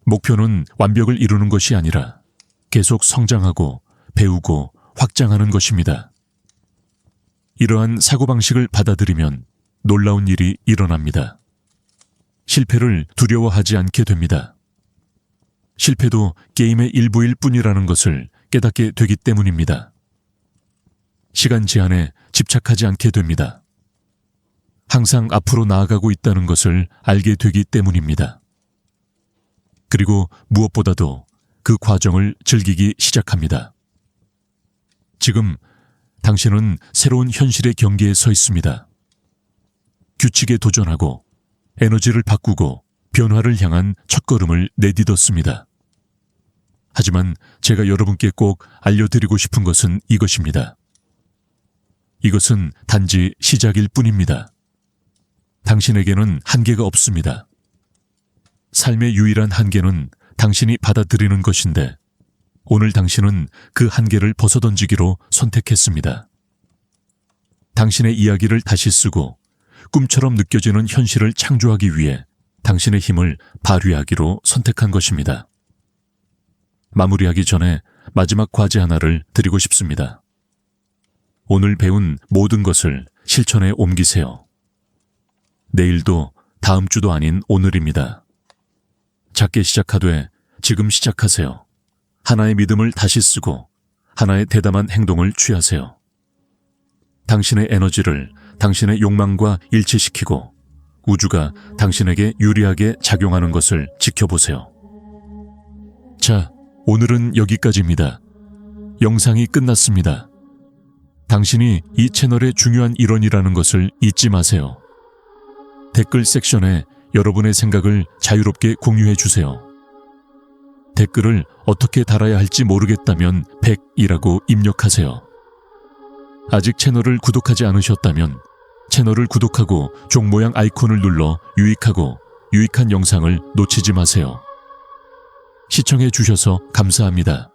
목표는 완벽을 이루는 것이 아니라 계속 성장하고 배우고 확장하는 것입니다. 이러한 사고방식을 받아들이면 놀라운 일이 일어납니다. 실패를 두려워하지 않게 됩니다. 실패도 게임의 일부일 뿐이라는 것을 깨닫게 되기 때문입니다. 시간 제한에 집착하지 않게 됩니다. 항상 앞으로 나아가고 있다는 것을 알게 되기 때문입니다. 그리고 무엇보다도 그 과정을 즐기기 시작합니다. 지금 당신은 새로운 현실의 경계에 서 있습니다. 규칙에 도전하고 에너지를 바꾸고 변화를 향한 첫걸음을 내딛었습니다. 하지만 제가 여러분께 꼭 알려드리고 싶은 것은 이것입니다. 이것은 단지 시작일 뿐입니다. 당신에게는 한계가 없습니다. 삶의 유일한 한계는 당신이 받아들이는 것인데 오늘 당신은 그 한계를 벗어던지기로 선택했습니다. 당신의 이야기를 다시 쓰고 꿈처럼 느껴지는 현실을 창조하기 위해 당신의 힘을 발휘하기로 선택한 것입니다. 마무리하기 전에 마지막 과제 하나를 드리고 싶습니다. 오늘 배운 모든 것을 실천에 옮기세요. 내일도 다음 주도 아닌 오늘입니다. 작게 시작하되 지금 시작하세요. 하나의 믿음을 다시 쓰고 하나의 대담한 행동을 취하세요. 당신의 에너지를 당신의 욕망과 일치시키고 우주가 당신에게 유리하게 작용하는 것을 지켜보세요. 자, 오늘은 여기까지입니다. 영상이 끝났습니다. 당신이 이 채널의 중요한 일원이라는 것을 잊지 마세요. 댓글 섹션에 여러분의 생각을 자유롭게 공유해 주세요. 댓글을 어떻게 달아야 할지 모르겠다면 100이라고 입력하세요. 아직 채널을 구독하지 않으셨다면 채널을 구독하고 종 모양 아이콘을 눌러 유익한 영상을 놓치지 마세요. 시청해 주셔서 감사합니다.